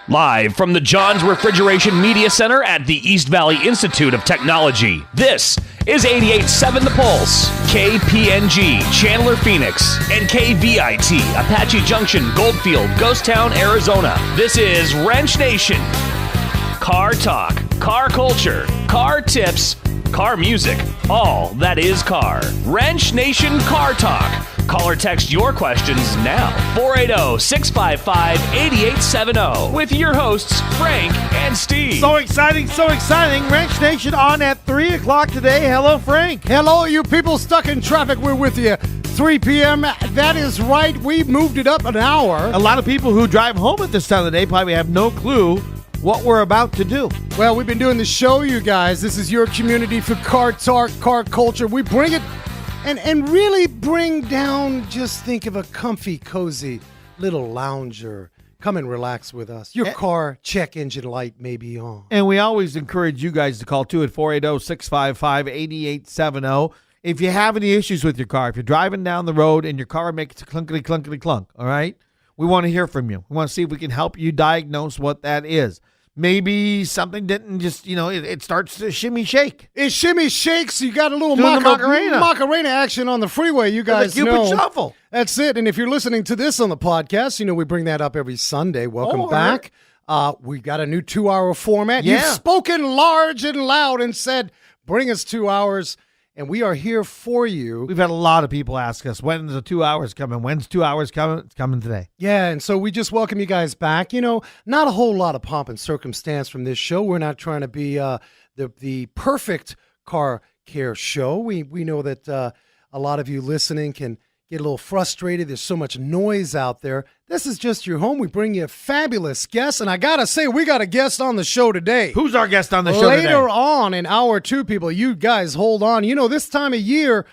Live from the John's Refrigeration Media Center at the East Valley Institute of Technology, this is 88.7 The Pulse, KPNG, Chandler, Phoenix, and KVIT, Apache Junction, Goldfield, Ghost Town, Arizona. This is Wrench Nation. Car talk, car culture, car tips, car music, all that is car. Wrench Nation Car Talk. Call or text your questions now. 480-655-8870 with your hosts, Frank and Steve. So exciting, so exciting. Wrench Nation on at 3 o'clock today. Hello, Frank. Hello, you people stuck in traffic. We're with you. 3 p.m. That is right. We moved it up an hour. A lot of people who drive home at this time of the day probably have no clue what we're about to do. Well, we've been doing the show, you guys. This is your community for car talk, car culture. We bring it and really bring down, just think of a comfy, cozy little lounger. Come and relax with us. Your car check engine light may be on. And we always encourage you guys to call, too, at 480-655-8870. If you have any issues with your car, if you're driving down the road and your car makes a clunkety, clunkety, clunk, all right? We want to hear from you. We want to see if we can help you diagnose what that is. Maybe something didn't just, it starts to shimmy shake. It shimmy shakes. You got a little Macarena action on the freeway. You guys the Cupid Shuffle. That's it. And if you're listening to this on the podcast, we bring that up every Sunday. Welcome back. We've got a new 2-hour format. Yeah. You've spoken large and loud and said, bring us 2 hours. And we are here for you. We've had a lot of people ask us, when's the 2 hours coming? When's 2 hours coming? It's coming today. Yeah, and so we just welcome you guys back. Not a whole lot of pomp and circumstance from this show. We're not trying to be the perfect car care show. We know that a lot of you listening can get a little frustrated. There's so much noise out there. This is just your home. We bring you fabulous guests, and I got to say, we got a guest on the show today. Who's our guest on the show today? Later on in hour 2, people, you guys hold on. This time of year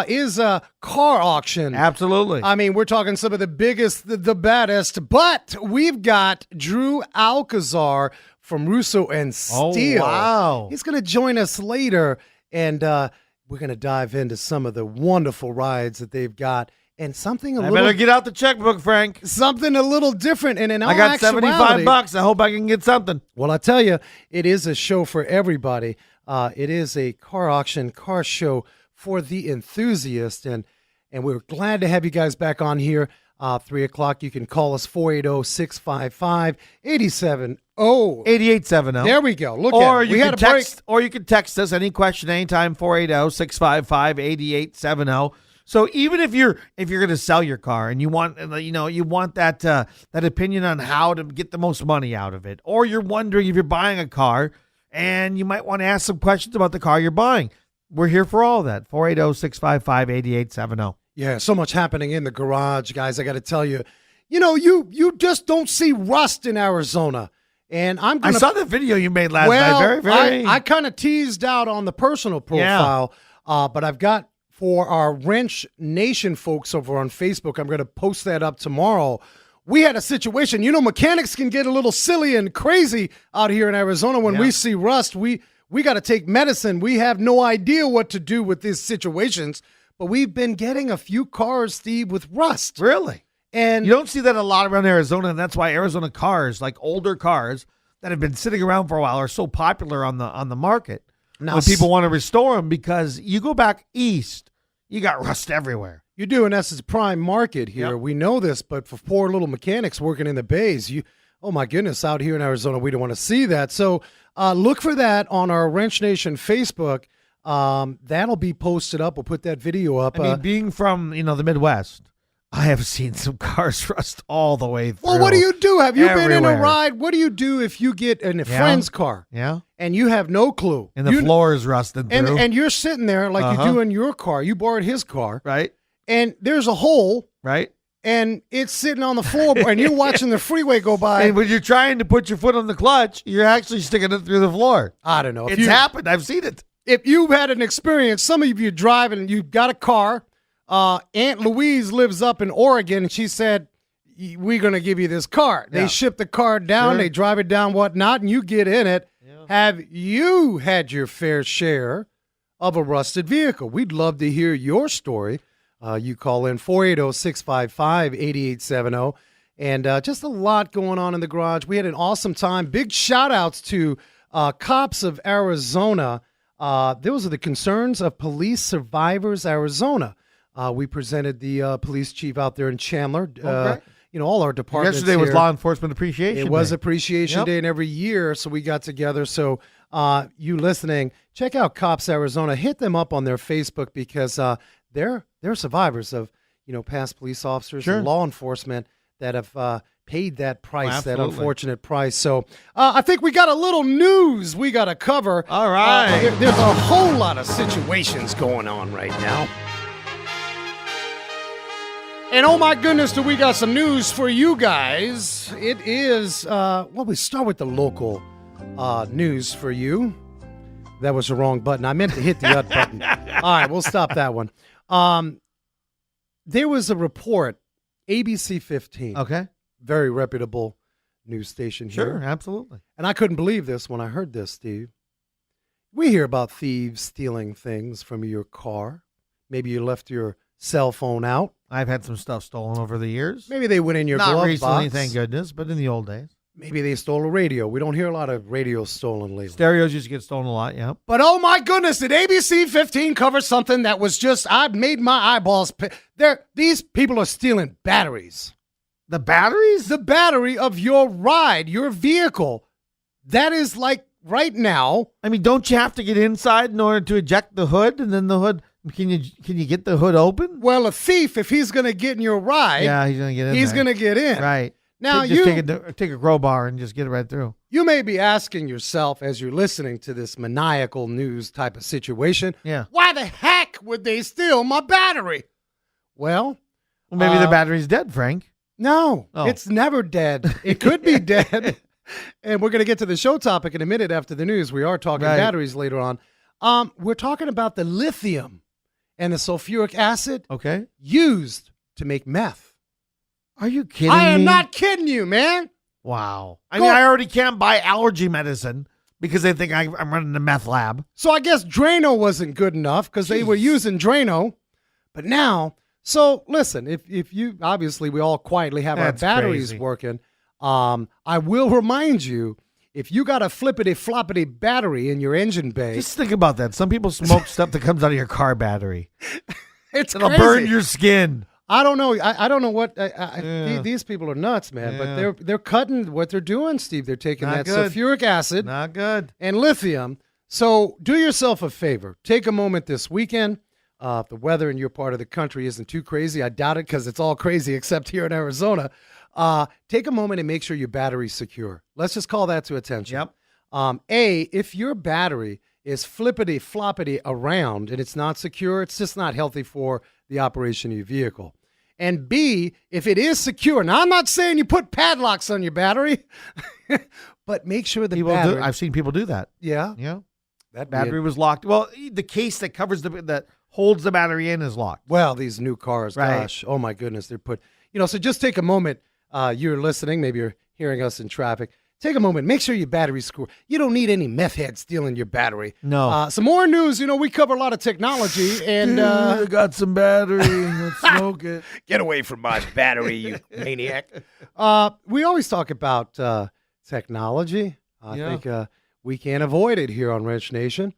is a car auction. Absolutely. I mean, we're talking some of the biggest, the baddest, but we've got Drew Alcazar from Russo and Steele. Oh, wow. He's going to join us later, and we're going to dive into some of the wonderful rides that they've got. And something a little... better get out the checkbook, Frank. Something a little different. And in all I got actuality, $75. I hope I can get something. Well, I tell you, it is a show for everybody. It is a car auction, car show for the enthusiast. And we're glad to have you guys back on here. 3 o'clock, you can call us 480-655-8770. 8870. There we go. Look at it. We had a break. Or you can text us any question anytime, 480-655-8870. So even if you're going to sell your car and you want that opinion on how to get the most money out of it, or you're wondering if you're buying a car and you might want to ask some questions about the car you're buying, we're here for all of that. 480-655-8870. Yeah, so much happening in the garage, guys. I got to tell you, you just don't see rust in Arizona. And I saw the video you made last night. Very, very. I kind of teased out on the personal profile, but I've got for our Wrench Nation folks over on Facebook, I'm going to post that up tomorrow. We had a situation. Mechanics can get a little silly and crazy out here in Arizona when we see rust. We got to take medicine. We have no idea what to do with these situations, but we've been getting a few cars, Steve, with rust. Really? And you don't see that a lot around Arizona, and that's why Arizona cars, like older cars that have been sitting around for a while, are so popular on the market. Now, when people want to restore them, because you go back east, you got rust everywhere. You do, and that's its prime market here. Yep. We know this, but for poor little mechanics working in the bays, oh my goodness, out here in Arizona, we don't want to see that. So look for that on our Wrench Nation Facebook. That'll be posted up. We'll put that video up. I mean, being from the Midwest, I have seen some cars rust all the way through. Well, what do you do? Have you everywhere. been in a ride? What do you do if you get in a friend's car? Yeah. And you have no clue. And the floor is rusted through. And you're sitting there like you do in your car. You borrowed his car. Right. And there's a hole. Right. And it's sitting on the floor, and you're watching the freeway go by. And when you're trying to put your foot on the clutch, you're actually sticking it through the floor. I don't know. It's happened. I've seen it. If you've had an experience, some of you driving, you've got a car. Aunt Louise lives up in Oregon, and she said, we're going to give you this car. They ship the car down, they drive it down, whatnot, and you get in it. Yeah. Have you had your fair share of a rusted vehicle? We'd love to hear your story. You call in 480-655-8870. And just a lot going on in the garage. We had an awesome time. Big shout-outs to Cops of Arizona. Those are the Concerns of Police Survivors Arizona. We presented the police chief out there in Chandler. Okay. All our departments. Yesterday was here. Law Enforcement Appreciation It was Day. Appreciation Day, and every year, so we got together. So you listening, check out Cops Arizona. Hit them up on their Facebook because they're survivors of past police officers and law enforcement that have paid that price, that unfortunate price. So I think we got a little news we got to cover. All right. There's a whole lot of situations going on right now. And oh my goodness, do we got some news for you guys. It is, we start with the local news for you. That was the wrong button. I meant to hit the button. All right, we'll stop that one. There was a report, ABC 15. Okay. Very reputable news station here. Sure, absolutely. And I couldn't believe this when I heard this, Steve. We hear about thieves stealing things from your car. Maybe you left your cell phone out. I've had some stuff stolen over the years. Maybe they went in your Not glove recently, box. thank goodness, but in the old days. Maybe they stole a radio. We don't hear a lot of radios stolen lately. Stereos used to get stolen a lot, yeah. But oh my goodness, did ABC 15 cover something that was just, I made my eyeballs. These people are stealing batteries. The batteries? The battery of your ride, your vehicle. That is like right now. I mean, don't you have to get inside in order to eject the hood? And then the hood, can you get the hood open? Well, a thief, if he's going to get in your ride, yeah, he's going to get in. He's going to get in. Right. Now take a crowbar and just get it right through. You may be asking yourself as you're listening to this maniacal news type of situation, why the heck would they steal my battery? Well, maybe the battery's dead, Frank. No, It's never dead. It could be dead. And we're going to get to the show topic in a minute after the news. We are talking batteries later on. We're talking about the lithium and the sulfuric acid used to make meth. Are you kidding I am me? not kidding you, man. Wow. I mean, I already can't buy allergy medicine because they think I'm running a meth lab. So I guess Drano wasn't good enough because they were using Drano. But now, so listen, if you, obviously we all quietly have our batteries working. I will remind you, if you got a flippity-floppity battery in your engine bay. Just think about that. Some people smoke stuff that comes out of your car battery. It'll burn your skin. I don't know. I don't know what these people are nuts, man. But they're cutting what they're doing, Steve. They're taking sulfuric acid, not good, and lithium. So do yourself a favor. Take a moment this weekend. If the weather in your part of the country isn't too crazy, I doubt it because it's all crazy except here in Arizona. Take a moment and make sure your battery's secure. Let's just call that to attention. Yep. If your battery is flippity-floppity around and it's not secure, it's just not healthy for the operation of your vehicle. And B, if it is secure, now I'm not saying you put padlocks on your battery, but make sure the battery. I've seen people do that. Yeah. Yeah. That battery was locked. Well, the case that covers that holds the battery in is locked. Well, these new cars, gosh, oh my goodness, they're put, so just take a moment. You're listening, maybe you're hearing us in traffic. Take a moment. Make sure your battery's secure. You don't need any meth heads stealing your battery. No. Some more news. We cover a lot of technology. And I got some battery. Let's smoke it. Get away from my battery, you maniac. We always talk about technology. I think we can't avoid it here on Wrench Nation.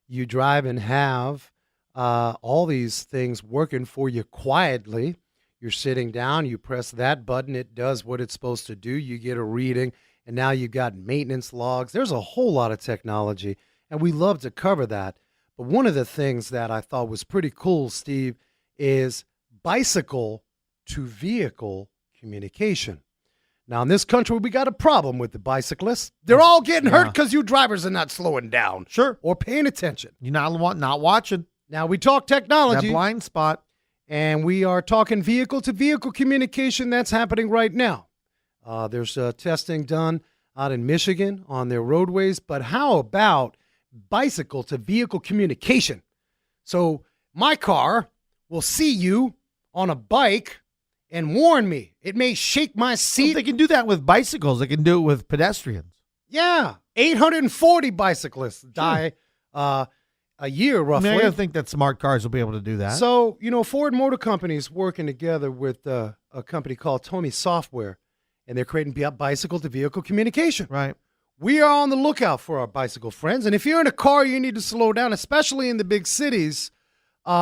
You drive and have all these things working for you quietly. You're sitting down. You press that button. It does what it's supposed to do. You get a reading. And now you've got maintenance logs. There's a whole lot of technology, and we love to cover that. But one of the things that I thought was pretty cool, Steve, is bicycle-to-vehicle communication. Now, in this country, we got a problem with the bicyclists. They're all getting hurt because you drivers are not slowing down. Sure. Or paying attention. You're not watching. Now, we talk technology. That blind spot. And we are talking vehicle-to-vehicle communication that's happening right now. There's testing done out in Michigan on their roadways, but how about bicycle-to-vehicle communication? So my car will see you on a bike and warn me. It may shake my seat. Well, they can do that with bicycles. They can do it with pedestrians. Yeah, 840 bicyclists die a year, roughly. I think that smart cars will be able to do that. So, Ford Motor Company is working together with a company called Tommy Software. and they're creating bicycle-to-vehicle communication. Right. We are on the lookout for our bicycle friends, and if you're in a car, you need to slow down, especially in the big cities.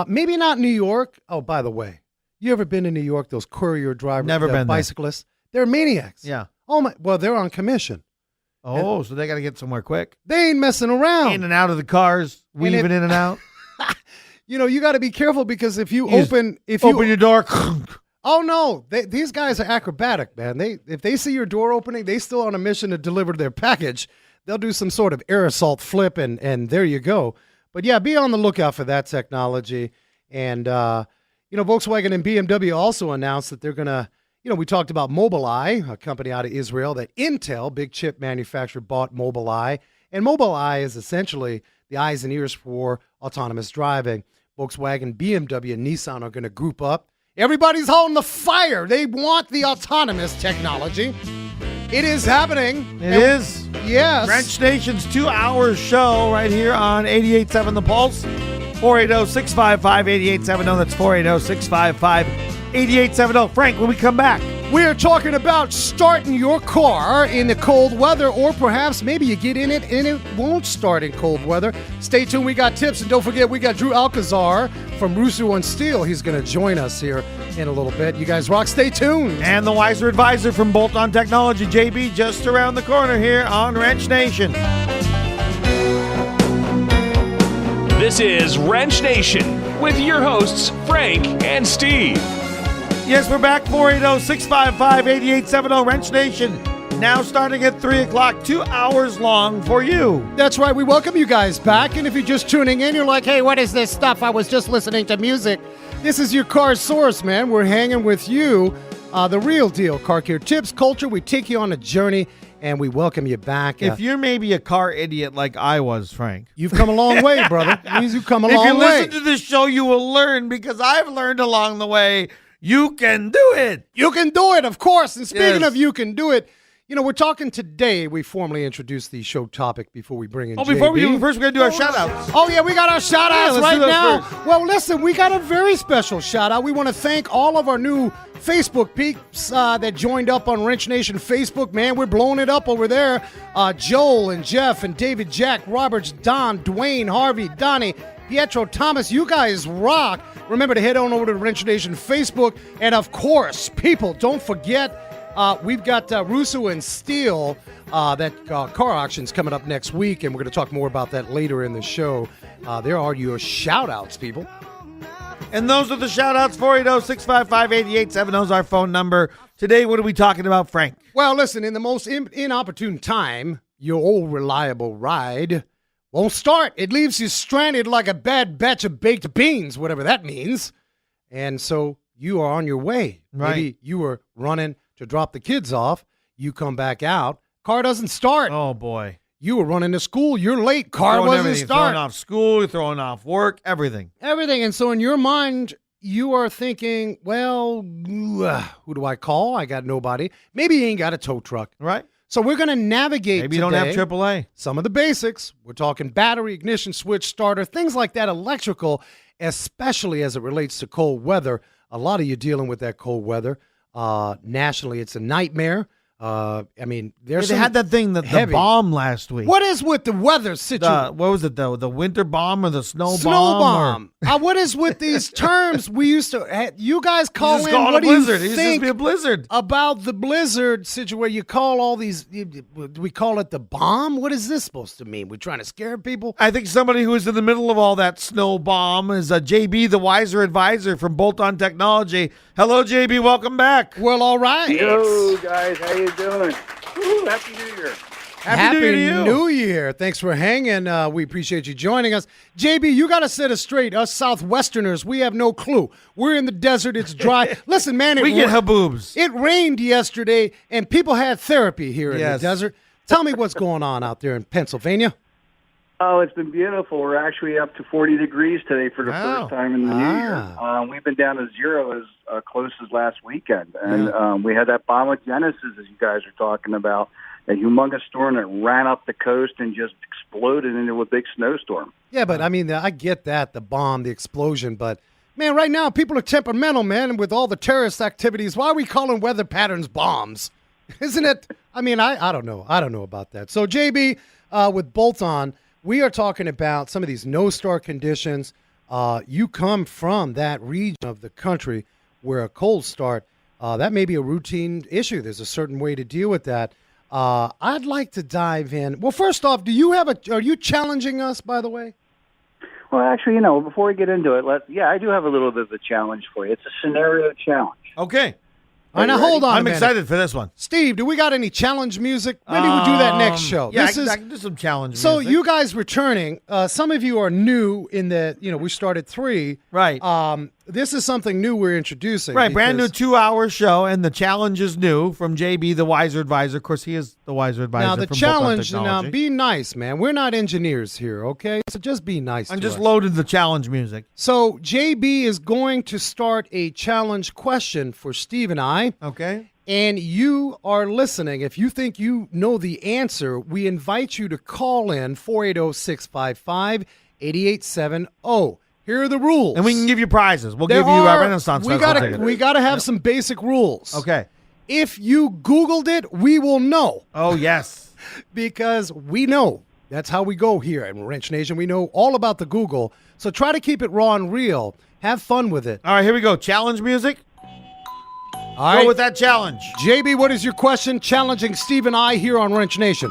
Maybe not New York. Oh, by the way, you ever been to New York? Those courier drivers, Never been there. bicyclists, they're maniacs. Yeah. Oh my! Well, they're on commission. Oh, so they got to get somewhere quick. They ain't messing around. In and out of the cars, weaving in and out. You got to be careful because if you open your door. Oh no, these guys are acrobatic, man. If they see your door opening, they still on a mission to deliver their package. They'll do some sort of air assault flip, and there you go. But yeah, be on the lookout for that technology. And Volkswagen and BMW also announced that they're gonna. We talked about Mobileye, a company out of Israel that Intel, big chip manufacturer, bought Mobileye. And Mobileye is essentially the eyes and ears for autonomous driving. Volkswagen, BMW, and Nissan are going to group up. Everybody's holding the fire. They want the autonomous technology. It is happening. It is. Yes. Wrench Nation's 2-hour show right here on 88.7 The Pulse. 480-655-8870. That's 480-655-8870. Frank, when we come back, we are talking about starting your car in the cold weather, or perhaps maybe you get in it and it won't start in cold weather. Stay tuned. We got tips. And don't forget, we got Drew Alcazar from Russo and Steele. He's going to join us here in a little bit. You guys rock. Stay tuned. And the wiser advisor from Bolt-On Technology, JB, just around the corner here on Wrench Nation. This is Wrench Nation with your hosts, Frank and Steve. Yes, we're back. 480-655-8870. Wrench Nation now starting at 3 o'clock, 2 hours long for you. That's right. We welcome you guys back. And if you're just tuning in, you're like, hey, what is this stuff? I was just listening to music. This is your car source, man. We're hanging with you. The real deal. Car care tips, culture. We take you on a journey, and we welcome you back. If you're maybe a car idiot like I was, Frank. You've come a long way, brother. You've come a long way. If you listen to this show, you will learn, because I've learned along the way. You can do it. You can do it, of course. And speaking of you can do it, we're talking today. We formally introduced the show topic before we bring in JB. Before we do, first we're going to do our shout-outs. Oh, yeah, we got our shout-outs right now. First. Well, listen, we got a very special shout-out. We want to thank all of our new Facebook peeps that joined up on Wrench Nation Facebook. Man, we're blowing it up over there. Joel and Jeff and David, Jack, Roberts, Don, Dwayne, Harvey, Donnie, Pietro, Thomas, you guys rock. Remember to head on over to the Wrench Nation Facebook. And, of course, people, don't forget, we've got Russo and Steele, that car auction's coming up next week, and we're going to talk more about that later in the show. There are your shout-outs, people. And those are the shout-outs. 480-655-8870 is our phone number. Today, what are we talking about, Frank? Well, listen, in the most inopportune time, your old reliable ride won't start. It leaves you stranded like a bad batch of baked beans, whatever that means. And so you are on your way. Right. Maybe you were running to drop the kids off. You come back out. Car doesn't start. Oh, boy. You were running to school. You're late. Car wasn't starting. Throwing off school. You're throwing off work. Everything. And so in your mind, you are thinking, well, who do I call? I got nobody. Maybe you ain't got a tow truck. Right. So we're going to navigate Maybe you don't have AAA. Some of the basics. We're talking battery, ignition, switch, starter, things like that, electrical, especially as it relates to cold weather. A lot of you dealing with that cold weather. Nationally, it's a nightmare. They had that thing, the bomb last week. What is with the weather situation? What was it, though? The winter bomb or the snow bomb? What is with these terms we used to? You guys call in. What do you think be a blizzard about the blizzard situation? Where you call all these? Do we call it the bomb? What is this supposed to mean? We're trying to scare people. I think somebody who is in the middle of all that snow bomb is JB, the wiser advisor from Bolt-On Technology. Hello, JB. Welcome back. Well, all right. Yo, guys. How you doing? Woo, Happy New Year. Happy New Year. Thanks for hanging. We appreciate you joining us. JB, you got to set us straight. Us Southwesterners, we have no clue. We're in the desert. It's dry. Listen, man. We get haboobs. It rained yesterday, and people had therapy here in the desert. Tell me what's going on out there in Pennsylvania. Oh, it's been beautiful. We're actually up to 40 degrees today for the first time in the new year. We've been down to zero as close as last weekend. And we had that bomb of Genesis, as you guys are talking about, a humongous storm that ran up the coast and just exploded into a big snowstorm. Yeah, but I get that, the bomb, the explosion. But, man, right now people are temperamental, man, and with all the terrorist activities. Why are we calling weather patterns bombs? Isn't it? I mean, I don't know. I don't know about that. So, JB, with Bolt On, we are talking about some of these no-start conditions. You come from that region of the country where a cold start, that may be a routine issue. There's a certain way to deal with that. I'd like to dive in. Well, first off, are you challenging us, by the way? Well, actually, before we get into it, I do have a little bit of a challenge for you. It's a scenario challenge. Okay. All right, now hold on. I'm excited for this one. Steve, do we got any challenge music? Maybe we'll do that next show. Yeah, I can do some challenge music. So you guys returning, some of you are new in that, we started 3. Right. This is something new we're introducing. Right, brand new 2-hour show, and the challenge is new from JB, the Wiser Advisor. Of course, he is the Wiser Advisor. Now, the from challenge, Bolt On Technology. be nice, man. We're not engineers here, okay? So just be nice I'm to just us. loaded the challenge music. So JB is going to start a challenge question for Steve and I. Okay. And you are listening. If you think you know the answer, we invite you to call in 480-655-8870. Here are the rules. And we can give you prizes. We'll give you a Renaissance Festival ticket. We got to have some basic rules. Okay. If you Googled it, we will know. Oh, yes. Because we know. That's how we go here at Wrench Nation. We know all about the Google. So try to keep it raw and real. Have fun with it. All right, here we go. Challenge music. All right. Go with that challenge. JB, what is your question challenging Steve and I here on Wrench Nation?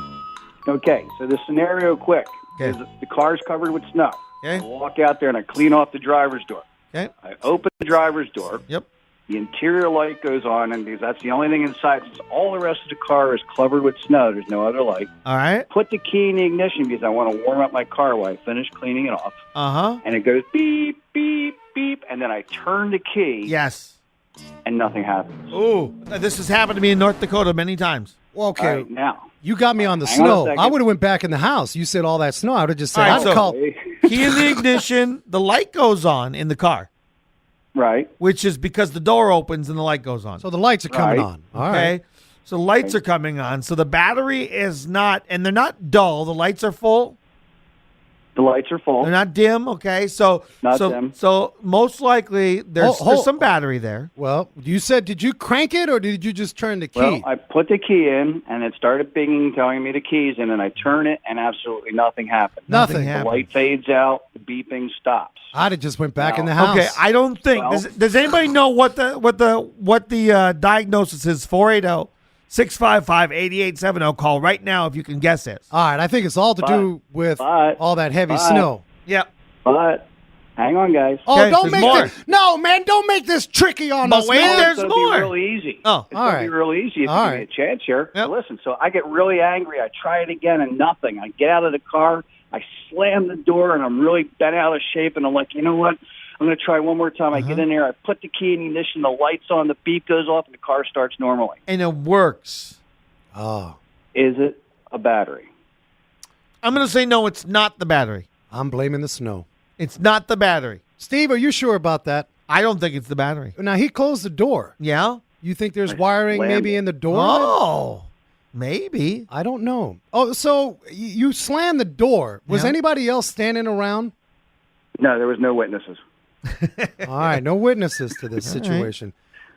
Okay, so the scenario quick. Okay. Is the car's covered with snow. Okay. I walk out there and I clean off the driver's door. Okay. I open the driver's door. Yep. The interior light goes on, and because that's the only thing inside, since all the rest of the car is covered with snow, there's no other light. All right. Put the key in the ignition because I want to warm up my car while I finish cleaning it off. Uh-huh. And it goes beep, beep, beep, and then I turn the key, Yes. and nothing happens. Ooh, this has happened to me in North Dakota many times. Well, All okay. right, now. You got me on the Hang on a snow. second. I would have went back in the house. You said all that snow. I would have just said, All right, I'd so- call. Key in the ignition, the light goes on in the car, Right. which is because the door opens and the light goes on. So the lights are coming Right. on. All Okay. right. So lights are coming on. So the battery is not, and they're not dull. The lights are full. The lights are full. They're not dim. Okay. So Not so dim. so most likely there's Hold- some battery there. Well, you said, did you crank it or did you just turn the key? Well, I put the key in, and it started pinging, telling me the key's in, and I turn it, and absolutely nothing happened. Nothing The happened. light fades out, the beeping stops. I'd have just went back No. in the house. Okay. I don't think. Well- Does anybody know what the diagnosis is? 480-655-8870. Call right now if you can guess it. All right. I think it's all to do with but- all that heavy but- snow. Yeah. But hang on, guys. Oh, Okay, don't there's make more. this. No, man, don't make this tricky on But us, wait, man. there's it's more. Be really easy. Oh, it's all gonna right. be real easy if All you right. give me a chance here. Yep. Listen, so I get really angry. I try it again and nothing. I get out of the car. I slam the door, and I'm really bent out of shape. And I'm like, you know what? I'm going to try one more time. I get in there. I put the key in the ignition. The light's on. The beep goes off, and the car starts normally. And it works. Oh, Is it a battery? I'm going to say no, it's not the battery. I'm blaming the snow. It's not the battery. Steve, are you sure about that? I don't think it's the battery. Now, he closed the door. Yeah? You think there's wiring slammed maybe it. in the door? Oh, maybe. I don't know. Oh, so you slammed the door. Was Yeah. anybody else standing around? No, there was no witnesses. All right, no witnesses to this situation.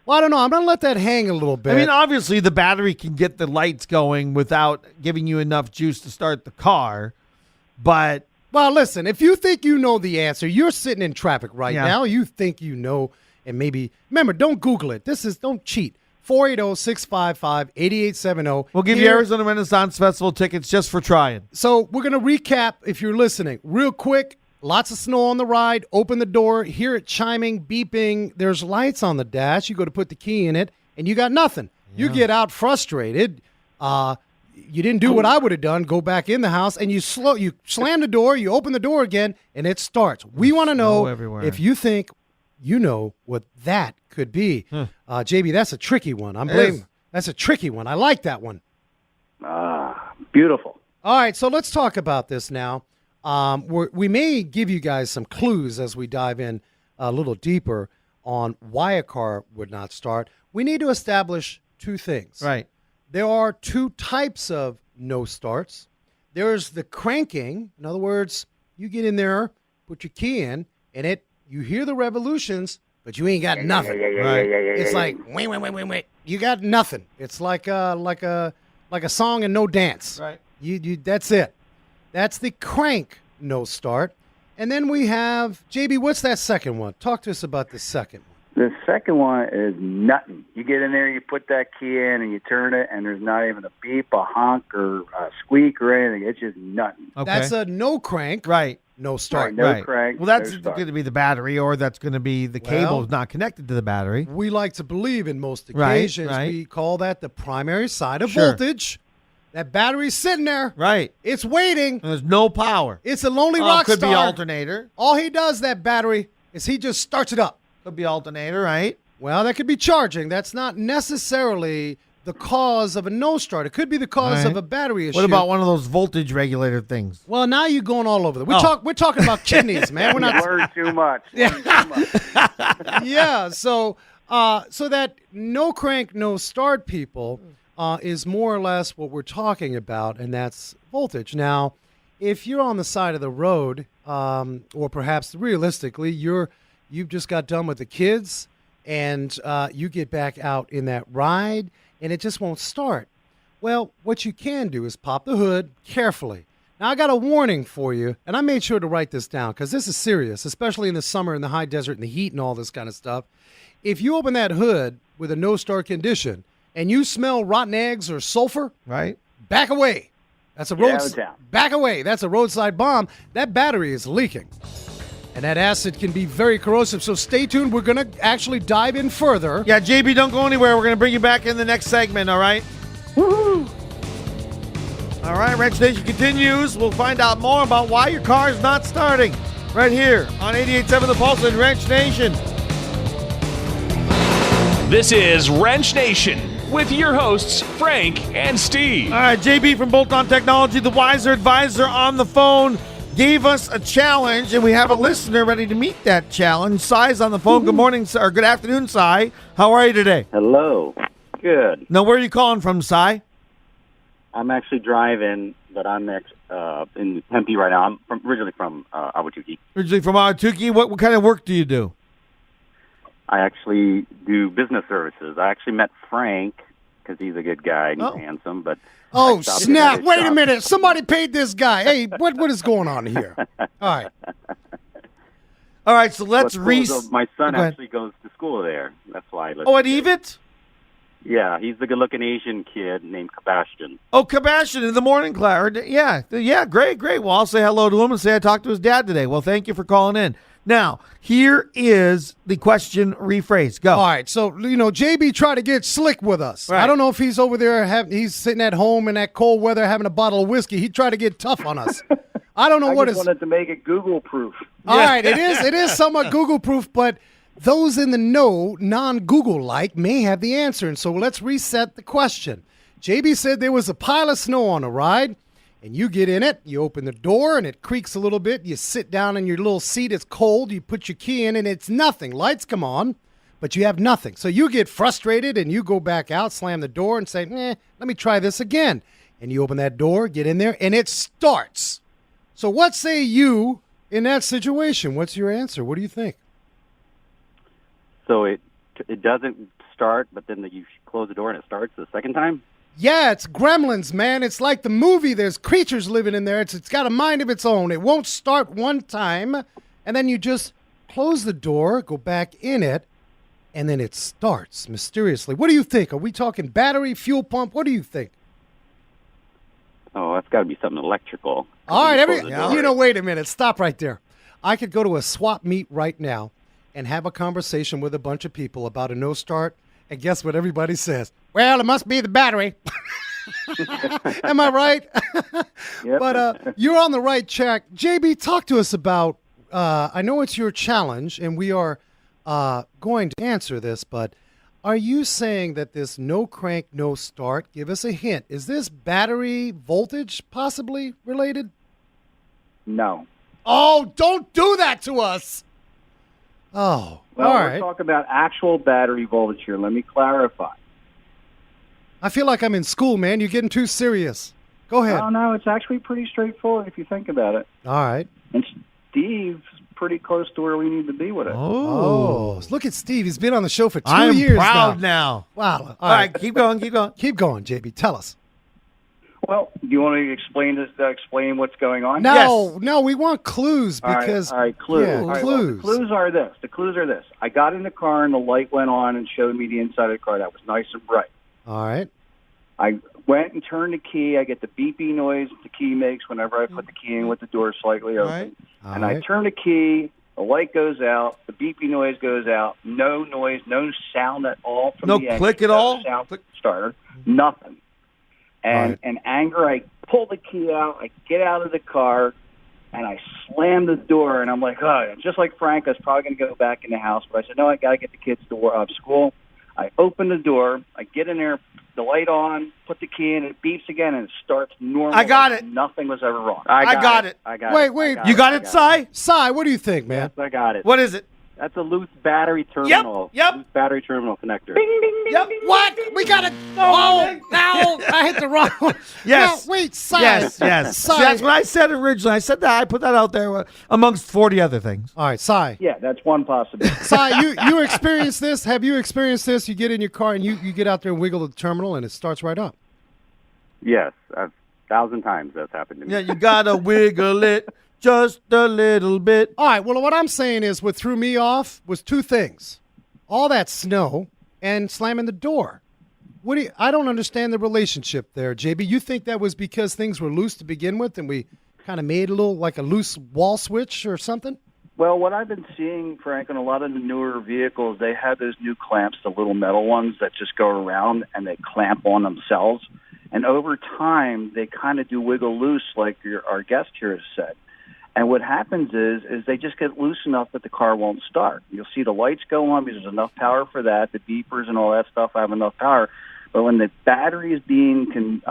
Well, I don't know. I'm going to let that hang a little bit. I mean, obviously, the battery can get the lights going without giving you enough juice to start the car, but well, listen, if you think you know the answer, you're sitting in traffic right Yeah. now. You think you know, and maybe, remember, don't Google it. Don't cheat. 480-655-8870. we'll give you Arizona Renaissance Festival tickets just for trying. So we're going to recap, if you're listening, real quick. Lots of snow on the ride. Open the door. Hear it chiming, beeping. There's lights on the dash. You go to put the key in it, and you got nothing. You get out frustrated. You didn't do what I would have done. Go back in the house, and you slam the door. You open the door again, and it starts. We want to know everywhere. if you think you know what that could be. JB, that's a tricky one. I'm It blaming. is. That's a tricky one. I like that one. Beautiful. All right, so let's talk about this now. We may give you guys some clues as we dive in a little deeper on why a car would not start. We need to establish two things. Right. There are two types of no starts. There's the cranking. In other words, you get in there, put your key in, and you hear the revolutions, but you ain't got nothing. Right. It's like, wait. you got nothing. It's like a song and no dance. Right. You that's it. That's the crank no start. And then we have JB. What's that second one? Talk to us about the second one. The second one is nothing. You get in there, you put that key in, and you turn it, and there's not even a beep, a honk, or a squeak or anything. It's just nothing. Okay. That's a no crank, right. no start. Right, no crank. Well, that's no start. going to be the battery, or that's going to be the cable is not connected to the battery. We like to believe in most occasions Right. we call that the primary side of Sure. voltage. That battery's sitting there. Right. It's waiting. And there's no power. It's a lonely rock Could star. be alternator. All he does, that battery, is he just starts it up. Could be alternator, right? Well, that could be charging. That's not necessarily the cause of a no start. It could be the cause Right. of a battery issue. What about one of those voltage regulator things? Well, now you're going all over. We're talking about kidneys, man. We're You not. learn too much. Learn too much. Yeah. So that no crank, no start, people, is more or less what we're talking about, and that's voltage. Now, if you're on the side of the road, or perhaps realistically, you've just got done with the kids, and you get back out in that ride, and it just won't start. Well, what you can do is pop the hood carefully. Now, I got a warning for you, and I made sure to write this down because this is serious, especially in the summer in the high desert and the heat and all this kind of stuff. If you open that hood with a no-start condition and you smell rotten eggs or sulfur, Right? back away. That's a Get out of town. back away. That's a roadside bomb. That battery is leaking. And that acid can be very corrosive. So stay tuned. We're going to actually dive in further. Yeah, JB, don't go anywhere. We're going to bring you back in the next segment, all right? Woo-hoo. All right, Wrench Nation continues. We'll find out more about why your car is not starting right here on 88.7 The Pulse and Wrench Nation. This is Wrench Nation with your hosts, Frank and Steve. All right, JB from Bolt On Technology, the wiser advisor on the phone, gave us a challenge, and we have a listener ready to meet that challenge. Sai's on the phone. Good morning, or good afternoon, Sai. How are you today? Hello. Good. Now, where are you calling from, Sai? I'm actually driving, but I'm in Tempe right now. I'm originally from Awatuki. Originally from Awatuki. What kind of work do you do? I actually do business services. I actually met Frank because he's a good guy and he's handsome. But Oh, I stopped at snap. his Wait a shop. minute. Somebody paid this guy. Hey, what is going on here? All right. All right, so let's My son Go ahead. actually goes to school there. That's why I live Oh, at there. Evit? Yeah, he's the good-looking Asian kid named Sebastian. Oh, Sebastian in the morning class. Yeah, great. Well, I'll say hello to him and say I talked to his dad today. Well, thank you for calling in. Now, here is the question rephrased. Go. All right, so JB tried to get slick with us. Right. I don't know if he's over there. He's sitting at home in that cold weather having a bottle of whiskey. He tried to get tough on us. I don't know I what just is. wanted to make it Google-proof. All right, it is somewhat Google proof, but those in the know, non-Google like, may have the answer. And so let's reset the question. JB said there was a pile of snow on a ride, and you get in it, you open the door, and it creaks a little bit. You sit down in your little seat. It's cold. You put your key in, and it's nothing. Lights come on, but you have nothing. So you get frustrated, and you go back out, slam the door, and say, let me try this again. And you open that door, get in there, and it starts. So what say you in that situation? What's your answer? What do you think? So it doesn't start, but then you close the door and it starts the second time? Yeah, it's Gremlins, man. It's like the movie. There's creatures living in there. It's got a mind of its own. It won't start one time, and then you just close the door, go back in it, and then it starts mysteriously. What do you think? Are we talking battery, fuel pump? What do you think? Oh, that's got to be something electrical. All right, Close the door. wait a minute. Stop right there. I could go to a swap meet right now and have a conversation with a bunch of people about a no start, and guess what everybody says? Well, it must be the battery. Am I right? Yep. But you're on the right track. JB, talk to us about, I know it's your challenge, and we are going to answer this, but are you saying that this no crank, no start, give us a hint, is this battery voltage possibly related? No. Oh, don't do that to us. Oh, Well, all we're right. talking about actual battery voltage here. Let me clarify. I feel like I'm in school, man. You're getting too serious. Go ahead. Oh, no, it's actually pretty straightforward if you think about it. All right. And Steve's pretty close to where we need to be with it. Oh, look at Steve. He's been on the show for 2 I'm years proud now. Wow. All right, keep going. Keep going, JB. Tell us. Well, do you want to explain what's going on? No, we want clues because all right, clues. Yeah, All right, clues. Well, the clues are this. I got in the car and the light went on and showed me the inside of the car. That was nice and bright. All right. I went and turned the key. I get the beeping noise the key makes whenever I put the key in with the door slightly open. All right. I turn the key. The light goes out. The beeping noise goes out. No noise. No sound at all from No the engine. click at all? No sound from the starter. Nothing. And in anger, I pull the key out. I get out of the car, and I slam the door. And I'm like, oh, just like Frank, I was probably going to go back in the house. But I said, no, I got to get the kids to school. I open the door. I get in there, the light on, put the key in. It beeps again, and it starts normal. I got it. Nothing was ever wrong. I got it. I got it. Wait. You got it, Cy? Cy, what do you think, man? Yes, I got it. What is it? That's a loose battery terminal. Yep. Loose battery terminal connector. Yep. What? We got it. Oh, no. I hit the wrong one. Yes. No, wait, Cy. Yes. Cy. See, that's what I said originally. I said that. I put that out there amongst 40 other things. All right, Cy. Yeah, that's one possibility. Cy, you experienced this? Have you experienced this? You get in your car and you get out there and wiggle the terminal and it starts right up. Yes, 1,000 times that's happened to me. Yeah, you got to wiggle it just a little bit. All right, well, what I'm saying is what threw me off was two things. All that snow and slamming the door. I don't understand the relationship there, JB. You think that was because things were loose to begin with and we kind of made a little like a loose wall switch or something? Well, what I've been seeing, Frank, in a lot of the newer vehicles, they have those new clamps, the little metal ones that just go around and they clamp on themselves. And over time, they kind of do wiggle loose, like our guest here has said. And what happens is they just get loose enough that the car won't start. You'll see the lights go on because there's enough power for that. The beepers and all that stuff have enough power. But when the battery is being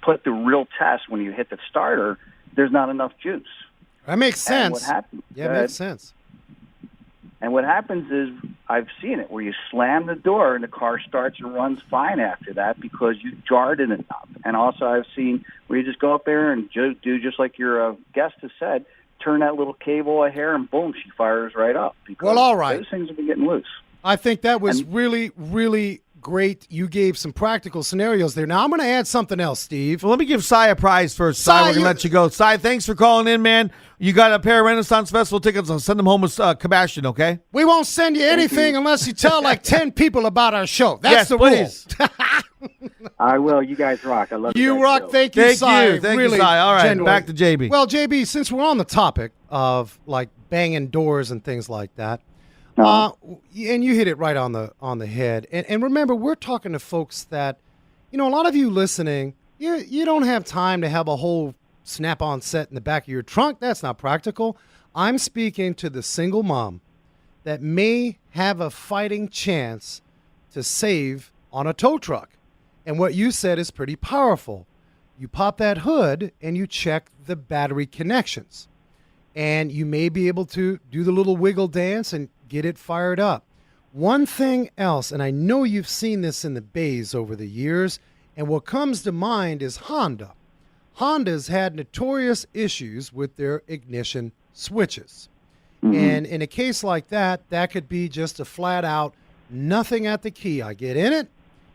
put to real test, when you hit the starter, there's not enough juice. That makes sense. And what happens? Yeah, it makes sense. And what happens is, I've seen it, where you slam the door and the car starts and runs fine after that because you jarred it enough. And also I've seen where you just go up there and do just like your guest has said, turn that little cable of hair and boom, she fires right up. Because well, all right. Those things have been getting loose. I think that was really, really great. You gave some practical scenarios there. Now I'm going to add something else, Steve. Well, let me give Cy a prize first. Cy, we're going to let you go. Cy, thanks for calling in, man. You got a pair of Renaissance Festival tickets. I'll send them home with Sebastian, okay? We won't send you anything unless you tell like 10 people about our show. That's yes, the please. rule. I will. You guys rock. I love you. You rock. Too. Thank you, Thank Cy. you. Thank really, you, Cy. All right, genuine. back to JB. Well, JB, since we're on the topic of like banging doors and things like that, and you hit it right on the head. And remember, we're talking to folks that, a lot of you listening, you don't have time to have a whole Snap-on set in the back of your trunk. That's not practical. I'm speaking to the single mom that may have a fighting chance to save on a tow truck. And what you said is pretty powerful. You pop that hood and you check the battery connections. And you may be able to do the little wiggle dance and get it fired up. One thing else, and I know you've seen this in the bays over the years, and what comes to mind is Honda. Honda's had notorious issues with their ignition switches. Mm-hmm. And in a case like that, that could be just a flat out nothing at the key. I get in it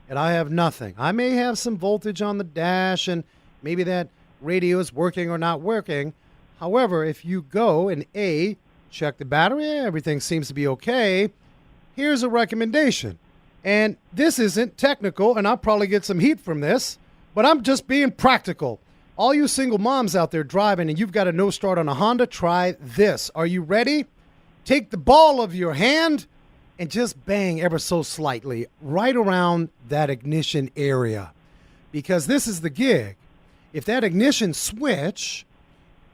and I have nothing. I may have some voltage on the dash and maybe that radio is working or not working. However, if you go and check the battery, everything seems to be okay. Here's a recommendation. And this isn't technical, and I'll probably get some heat from this, but I'm just being practical. All you single moms out there driving and you've got a no start on a Honda, try this. Are you ready? Take the ball of your hand and just bang ever so slightly right around that ignition area. Because this is the gig. If that ignition switch,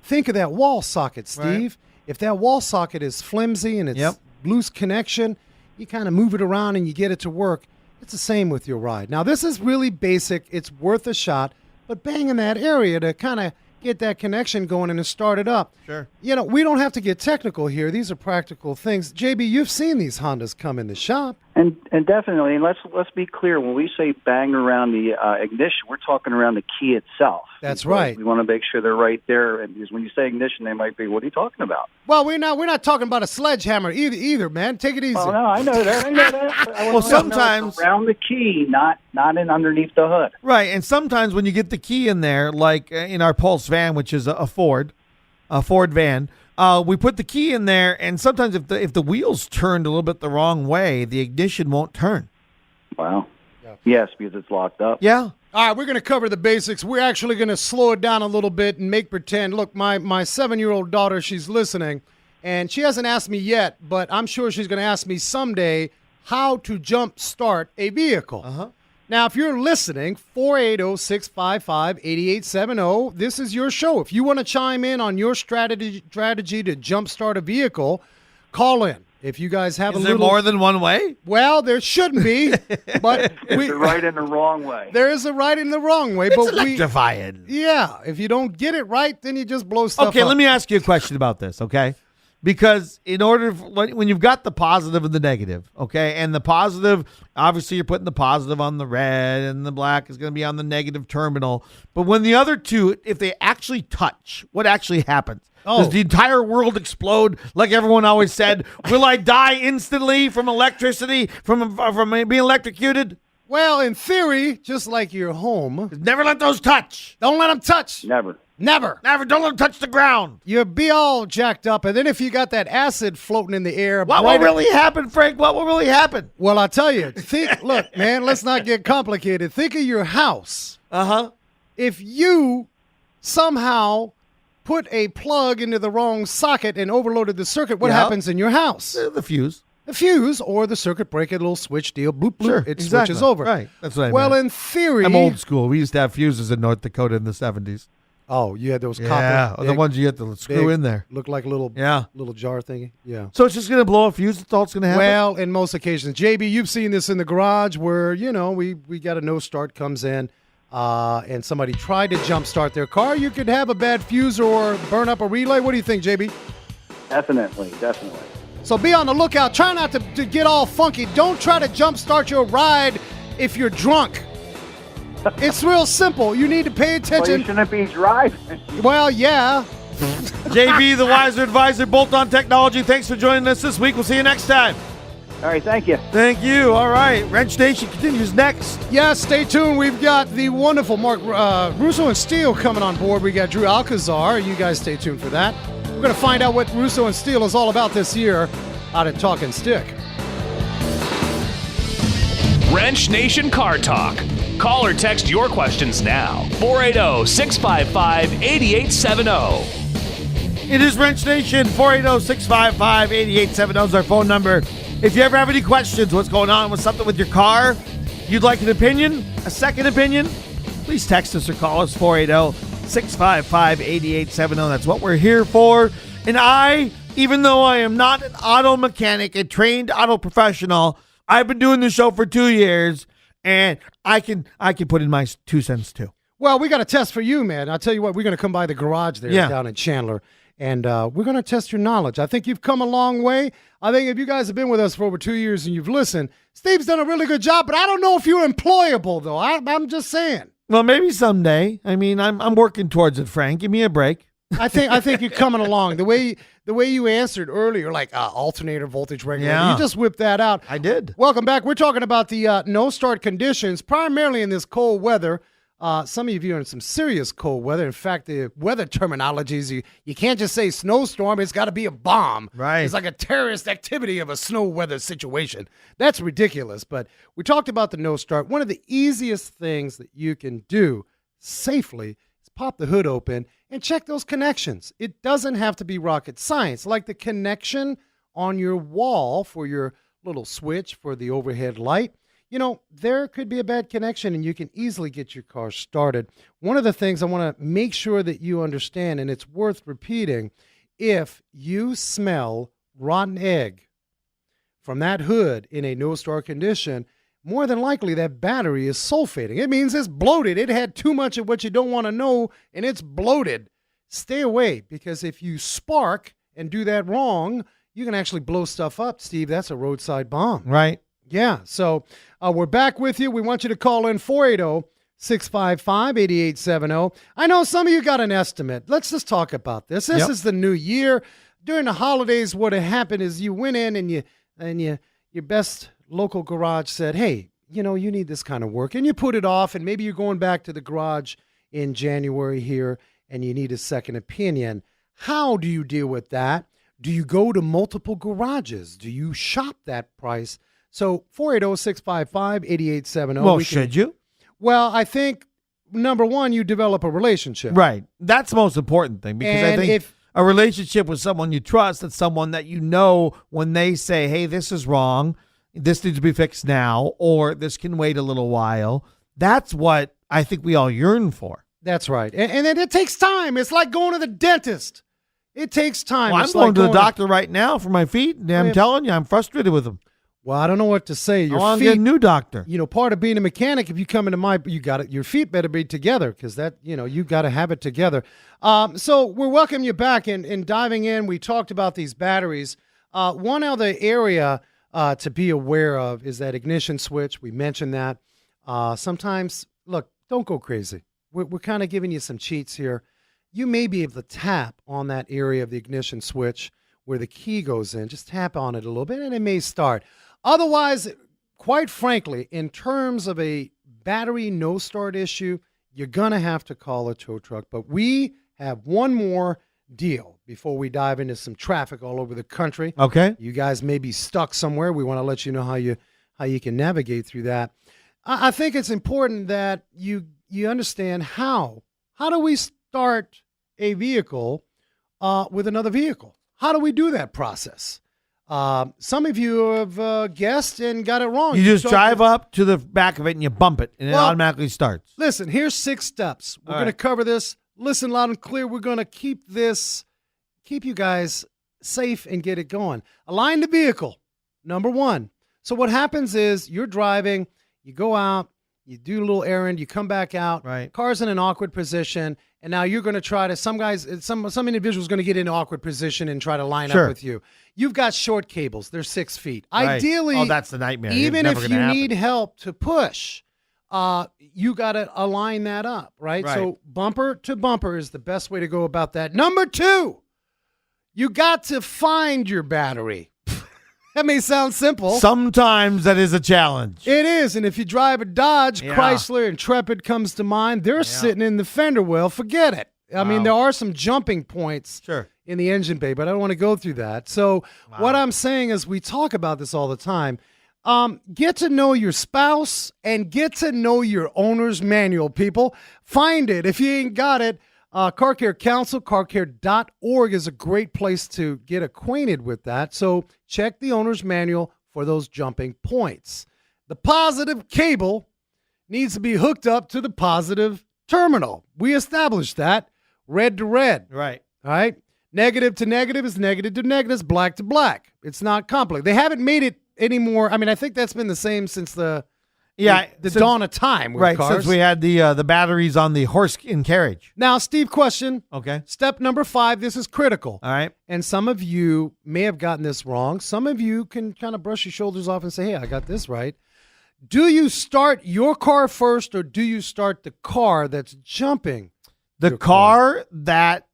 think of that wall socket, Steve. Right. If that wall socket is flimsy and it's loose connection, you kind of move it around and you get it to work. It's the same with your ride. Now, this is really basic. It's worth a shot. But bang in that area to kind of get that connection going and to start it up. Sure. We don't have to get technical here. These are practical things. JB, you've seen these Hondas come in the shop. And definitely, and let's be clear. When we say bang around the ignition, we're talking around the key itself. That's right. We want to make sure they're right there. And because when you say ignition, they might be, what are you talking about? Well, we're not talking about a sledgehammer either, man. Take it easy. Oh no, I know that. Well, sometimes around the key, not in underneath the hood. Right, and sometimes when you get the key in there, like in our Pulse van, which is a Ford van. We put the key in there, and sometimes if the wheels turned a little bit the wrong way, the ignition won't turn. Wow. Yeah. Yes, because it's locked up. Yeah. All right, we're going to cover the basics. We're actually going to slow it down a little bit and make pretend. Look, my 7-year-old daughter, she's listening, and she hasn't asked me yet, but I'm sure she's going to ask me someday how to jump start a vehicle. Uh-huh. Now, if you're listening, 480-655-8870, this is your show. If you want to chime in on your strategy to jumpstart a vehicle, call in. If you guys have Is there more than one way? Well, there shouldn't be, but it's right in the wrong way. There is a right and the wrong way, It's but electrifying. Yeah, if you don't get it right, then you just blow stuff up. Okay, let me ask you a question about this, okay? Because in order, when you've got the positive and the negative, okay, and the positive, obviously you're putting the positive on the red and the black is going to be on the negative terminal. But when the other two, if they actually touch, what actually happens? Does the entire world explode like everyone always said? Will I die instantly from electricity, from being electrocuted? Well, in theory, just like your home. Never let those touch. Don't let them touch. Never. Never. Don't let them touch the ground. You'll be all jacked up. And then if you got that acid floating in the air. What will really happen, Frank? What will really happen? Well, I'll tell you. Look, man, let's not get complicated. Think of your house. Uh-huh. If you somehow put a plug into the wrong socket and overloaded the circuit, what happens in your house? The fuse. The fuse or the circuit breaker, little switch deal, boop, boop, Sure, it exactly. switches over. Right, that's what I Well, meant. in theory. I'm old school. We used to have fuses in North Dakota in the 70s. Oh, you had those Yeah, copper. the ones you had to screw in there. Look like a little jar thingy. Yeah. So it's just going to blow a fuse? That's all it's going to happen? Well, in most occasions. JB, you've seen this in the garage where, we got a no start comes in and somebody tried to jump start their car. You could have a bad fuse or burn up a relay. What do you think, JB? Definitely. So be on the lookout. Try not to get all funky. Don't try to jump start your ride if you're drunk. It's real simple. You need to pay attention. Well, you shouldn't be driving. Well, yeah. JB, the Wiser Advisor, Bolt On Technology, thanks for joining us this week. We'll see you next time. All right, thank you. Thank you. All right, Wrench Nation continues next. Yeah, stay tuned. We've got the wonderful Mark Russo and Steele coming on board. We got Drew Alcazar. You guys stay tuned for that. We're going to find out what Russo and Steele is all about this year out at Talkin' Stick. Wrench Nation Car Talk. Call or text your questions now. 480-655-8870. It is Wrench Nation. 480-655-8870 is our phone number. If you ever have any questions, what's going on with something with your car, you'd like an opinion, a second opinion, please text us or call us 480-655-8870. That's what we're here for. And I, even though I am not an auto mechanic, a trained auto professional, I've been doing this show for 2 years, and I can put in my 2 cents too. Well, we got a test for you, man. I'll tell you what, we're going to come by the garage there down in Chandler, and we're going to test your knowledge. I think you've come a long way. I think if you guys have been with us for over 2 years and you've listened, Steve's done a really good job, but I don't know if you're employable, though. I'm just saying. Well, maybe someday. I mean, I'm working towards it, Frank. Give me a break. I think you're coming along. The way you answered earlier, like alternator voltage regulator, you just whipped that out. I did. Welcome back. We're talking about the no-start conditions, primarily in this cold weather. Some of you are in some serious cold weather. In fact, the weather terminologies, you can't just say snowstorm. It's got to be a bomb. Right. It's like a terrorist activity of a snow weather situation. That's ridiculous. But we talked about the no-start. One of the easiest things that you can do safely is pop the hood open and check those connections. It doesn't have to be rocket science. Like the connection on your wall for your little switch for the overhead light. There could be a bad connection and you can easily get your car started. One of the things I want to make sure that you understand, and it's worth repeating, if you smell rotten egg from that hood in a no-start condition, more than likely that battery is sulfating. It means it's bloated. It had too much of what you don't want to know, and it's bloated. Stay away, because if you spark and do that wrong, you can actually blow stuff up, Steve. That's a roadside bomb. Right. Yeah, so we're back with you. We want you to call in 480-655-8870. I know some of you got an estimate. Let's just talk about this. This is the new year. During the holidays, what had happened is you went in and your best local garage said, hey, you need this kind of work. And you put it off, and maybe you're going back to the garage in January here, and you need a second opinion. How do you deal with that? Do you go to multiple garages? Do you shop that price? So 480-655-8870. Well, should you? Well, I think, number one, you develop a relationship. Right. That's the most important thing, because And I think a relationship with someone you trust, that's someone that when they say, hey, this is wrong, this needs to be fixed now, or this can wait a little while, that's what I think we all yearn for. That's right. And it takes time. It's like going to the dentist. It takes time. Well, I'm going to the doctor right now for my feet, and I'm telling you, I'm frustrated with them. Well, I don't know what to say. I want to get a new doctor. Part of being a mechanic, if you come into your feet better be together, because you got to have it together. So we're welcoming you back and diving in. We talked about these batteries. One other area to be aware of is that ignition switch. We mentioned that. Sometimes, look, don't go crazy. We're kind of giving you some cheats here. You may be able to tap on that area of the ignition switch where the key goes in. Just tap on it a little bit, and it may start. Otherwise, quite frankly, in terms of a battery no-start issue, you're going to have to call a tow truck. But we have one more deal before we dive into some traffic all over the country. Okay. You guys may be stuck somewhere. We want to let you know how you can navigate through that. I think it's important that you understand how do we start a vehicle with another vehicle? How do we do that process? Some of you have guessed and got it wrong. You just drive up to the back of it and you bump it, and it automatically starts. Listen, here's 6 steps. We're going to cover this. Listen loud and clear. We're going to keep you guys safe and get it going. Align the vehicle, number 1. So what happens is you're driving, you go out, you do a little errand, you come back out. Right. Car's in an awkward position, and now you're going to try to. Some individuals going to get in an awkward position and try to line up with you. You've got short cables; they're 6 feet. Right. Ideally, that's the nightmare. Even if you need help to push, you got to align that up, right? So bumper to bumper is the best way to go about that. Number 2, you got to find your battery. That may sound simple. Sometimes that is a challenge. It is, and if you drive a Dodge, Chrysler, Intrepid comes to mind. They're sitting in the fender well. Forget it. I mean, there are some jumping points in the engine bay, but I don't want to go through that. So what I'm saying is we talk about this all the time. Get to know your spouse and get to know your owner's manual, people. Find it. If you ain't got it, Car Care Council, carcare.org is a great place to get acquainted with that. So check the owner's manual for those jumping points. The positive cable needs to be hooked up to the positive terminal. We established that. Red to red. Right. All right. Negative to negative is negative to negative is black to black. It's not complicated. They haven't made it anymore. I mean, I think that's been the same since the dawn of time with cars. Since we had the batteries on the horse and carriage. Now, Steve, question. Okay. Step number 5, this is critical. All right. And some of you may have gotten this wrong. Some of you can kind of brush your shoulders off and say, hey, I got this right. Do you start your car first, or do you start the car that's jumping? The car that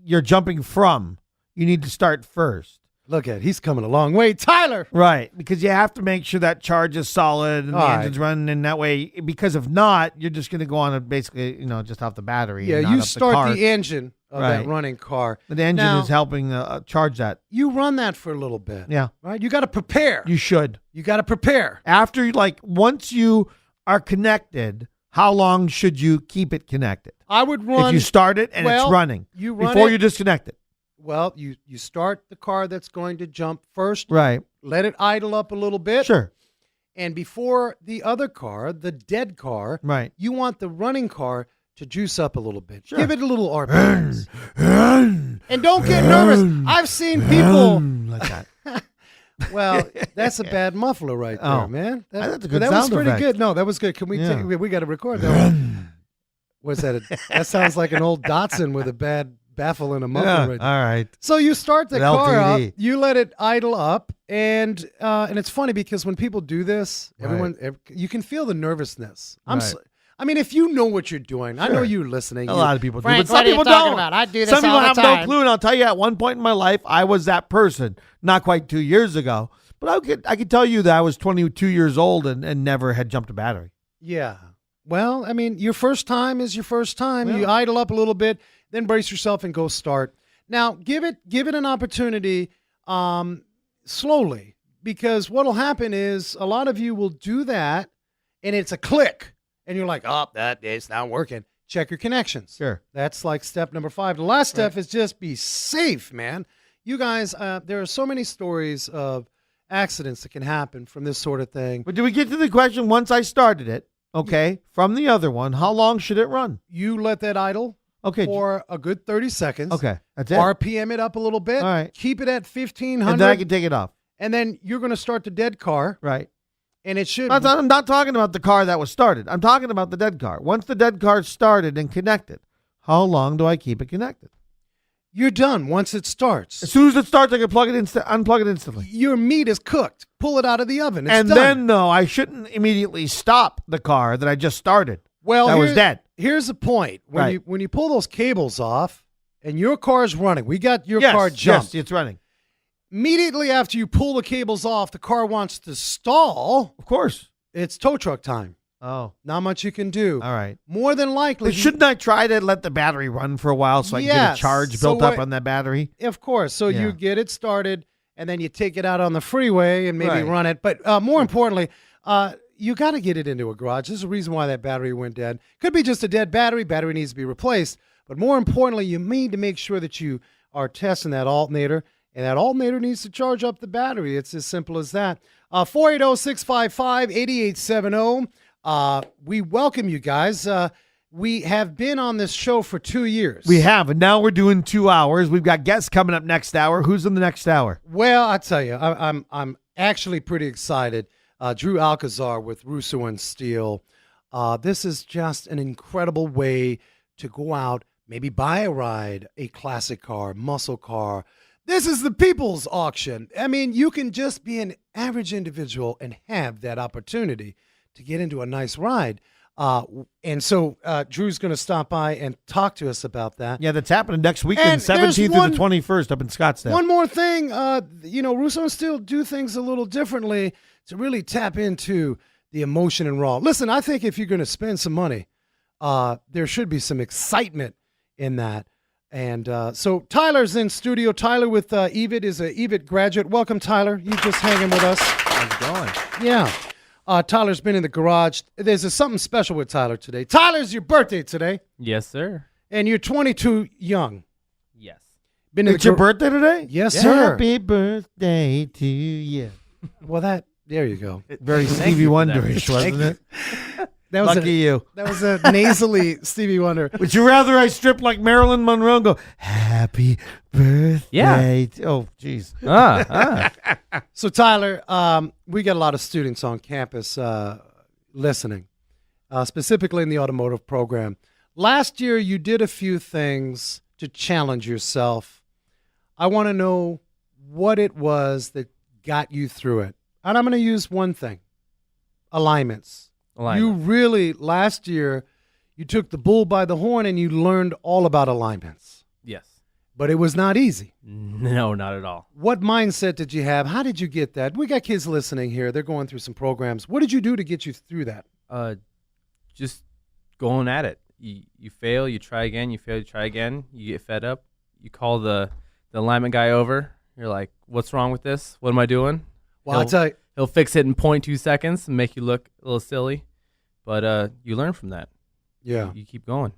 you're jumping from, you need to start first. Look at it. He's coming a long way. Tyler. Right, because you have to make sure that charge is solid and the engine's running in that way. Because if not, you're just going to go on and basically, just off the battery. Yeah, you start the engine of that running car. But the engine is helping charge that. You run that for a little bit. Yeah. Right? You got to prepare. You should. You got to prepare. After, once you are connected, how long should you keep it connected? I would run. If you start it and it's running. You run before you disconnect it. Well, you start the car that's going to jump first. Right. Let it idle up a little bit. Sure. And before the other car, the dead car, you want the running car to juice up a little bit. Sure. Give it a little RPMs. And don't get nervous. I've seen people like that. Well, that's a bad muffler right there, man. That's a good that sound was pretty effect. good. No, that was good. Can we we got to record that one. What's that? That sounds like an old Datsun with a bad baffling a muffler. Yeah, right all right. So you start the An car LTD. up, you let it idle up, and it's funny because when people do this, you can feel the nervousness. Right. I mean, if you know what you're doing, I know Sure. you listening. A lot of people do, Frank, but some what are you people talking don't. about? I do this Some people all the have time. no clue, and I'll tell you, at one point in my life, I was that person. Not quite 2 years ago, but I could tell you that I was 22 years old and never had jumped a battery. Yeah. Well, I mean, your first time is your first time. Yeah. You idle up a little bit, then brace yourself and go start. Now, give it an opportunity slowly, because what'll happen is a lot of you will do that, and it's a click, and you're like, oh, it's not working. Check your connections. Sure. That's like step number 5. The last step is just be safe, man. You guys, there are so many stories of accidents that can happen from this sort of thing. But do we get to the question, once I started it, okay, from the other one, how long should it run? You let that idle for a good 30 seconds. Okay, that's it. RPM it up a little bit. All right. Keep it at 1,500. And then I can take it off. And then you're going to start the dead car. Right. And it should. I'm not talking about the car that was started. I'm talking about the dead car. Once the dead car started and connected, how long do I keep it connected? You're done once it starts. As soon as it starts, I can unplug it instantly. Your meat is cooked. Pull it out of the oven. It's And done. then, though, I shouldn't immediately stop the car that I just started. Well, that was dead. Here's the point. Right. When you pull those cables off and your car's running, we got your Yes, car jumped. Yes, it's running. Immediately after you pull the cables off, the car wants to stall. Of course. It's tow truck time. Oh, Not much you can do. all right. More than likely. But shouldn't I try to let the battery run for a while so I can get Yes. a charge So built up what- on that battery? Of course. So Yeah. you get it started, and then you take it out on the freeway and maybe Right. run it. But more importantly, you got to get it into a garage. There's a reason why that battery went dead. Could be just a dead battery. Battery needs to be replaced. But more importantly, you need to make sure that you are testing that alternator, and that alternator needs to charge up the battery. It's as simple as that. 480-655-8870. We welcome you guys. We have been on this show for 2 years. We have, and now we're doing 2 hours. We've got guests coming up next hour. Who's in the next hour? Well, I tell you, I'm actually pretty excited. Drew Alcazar with Russo and Steele. This is just an incredible way to go out, maybe buy a ride, a classic car, muscle car. This is the people's auction. I mean, you can just be an average individual and have that opportunity to get into a nice ride. And so Drew's going to stop by and talk to us about that. Yeah, that's happening next weekend, And there's 17th through the 21st up in Scottsdale. One more thing, Russo and Steele do things a little differently to really tap into the emotion and raw. Listen, I think if you're going to spend some money, there should be some excitement in that. And so Tyler's in studio. Tyler with EVIT is a EVIT graduate. Welcome, Tyler. You just hanging with us. How's it going? Yeah. Tyler's been in the garage. There's something special with Tyler today. Tyler's your birthday today, Yes, sir. and you're 22 young. Yes. Been in It's the your birthday today? Yes, sir. Happy birthday to you. Well, there you go. Very Stevie you for that. Wonderish, wasn't it? That was Lucky you. That was a nasally Stevie Wonder. Would you rather I strip like Marilyn Monroe and go, happy birthday? Yeah. Oh, jeez. So, Tyler, we got a lot of students on campus listening, specifically in the automotive program. Last year, you did a few things to challenge yourself. I want to know what it was that got you through it. And I'm going to use one thing, alignments. You really, last year, you took the bull by the horn and you learned all about alignments. Yes. But it was not easy. No, not at all. What mindset did you have? How did you get that? We got kids listening here. They're going through some programs. What did you do to get you through that? Just going at it. You fail, you try again. You fail, you try again. You get fed up. You call the alignment guy over. You're like, "What's wrong with this? What am I doing?" Well, I'll tell you. He'll fix it in 0.2 seconds and make you look a little silly, but you learn from that. Yeah. You keep going.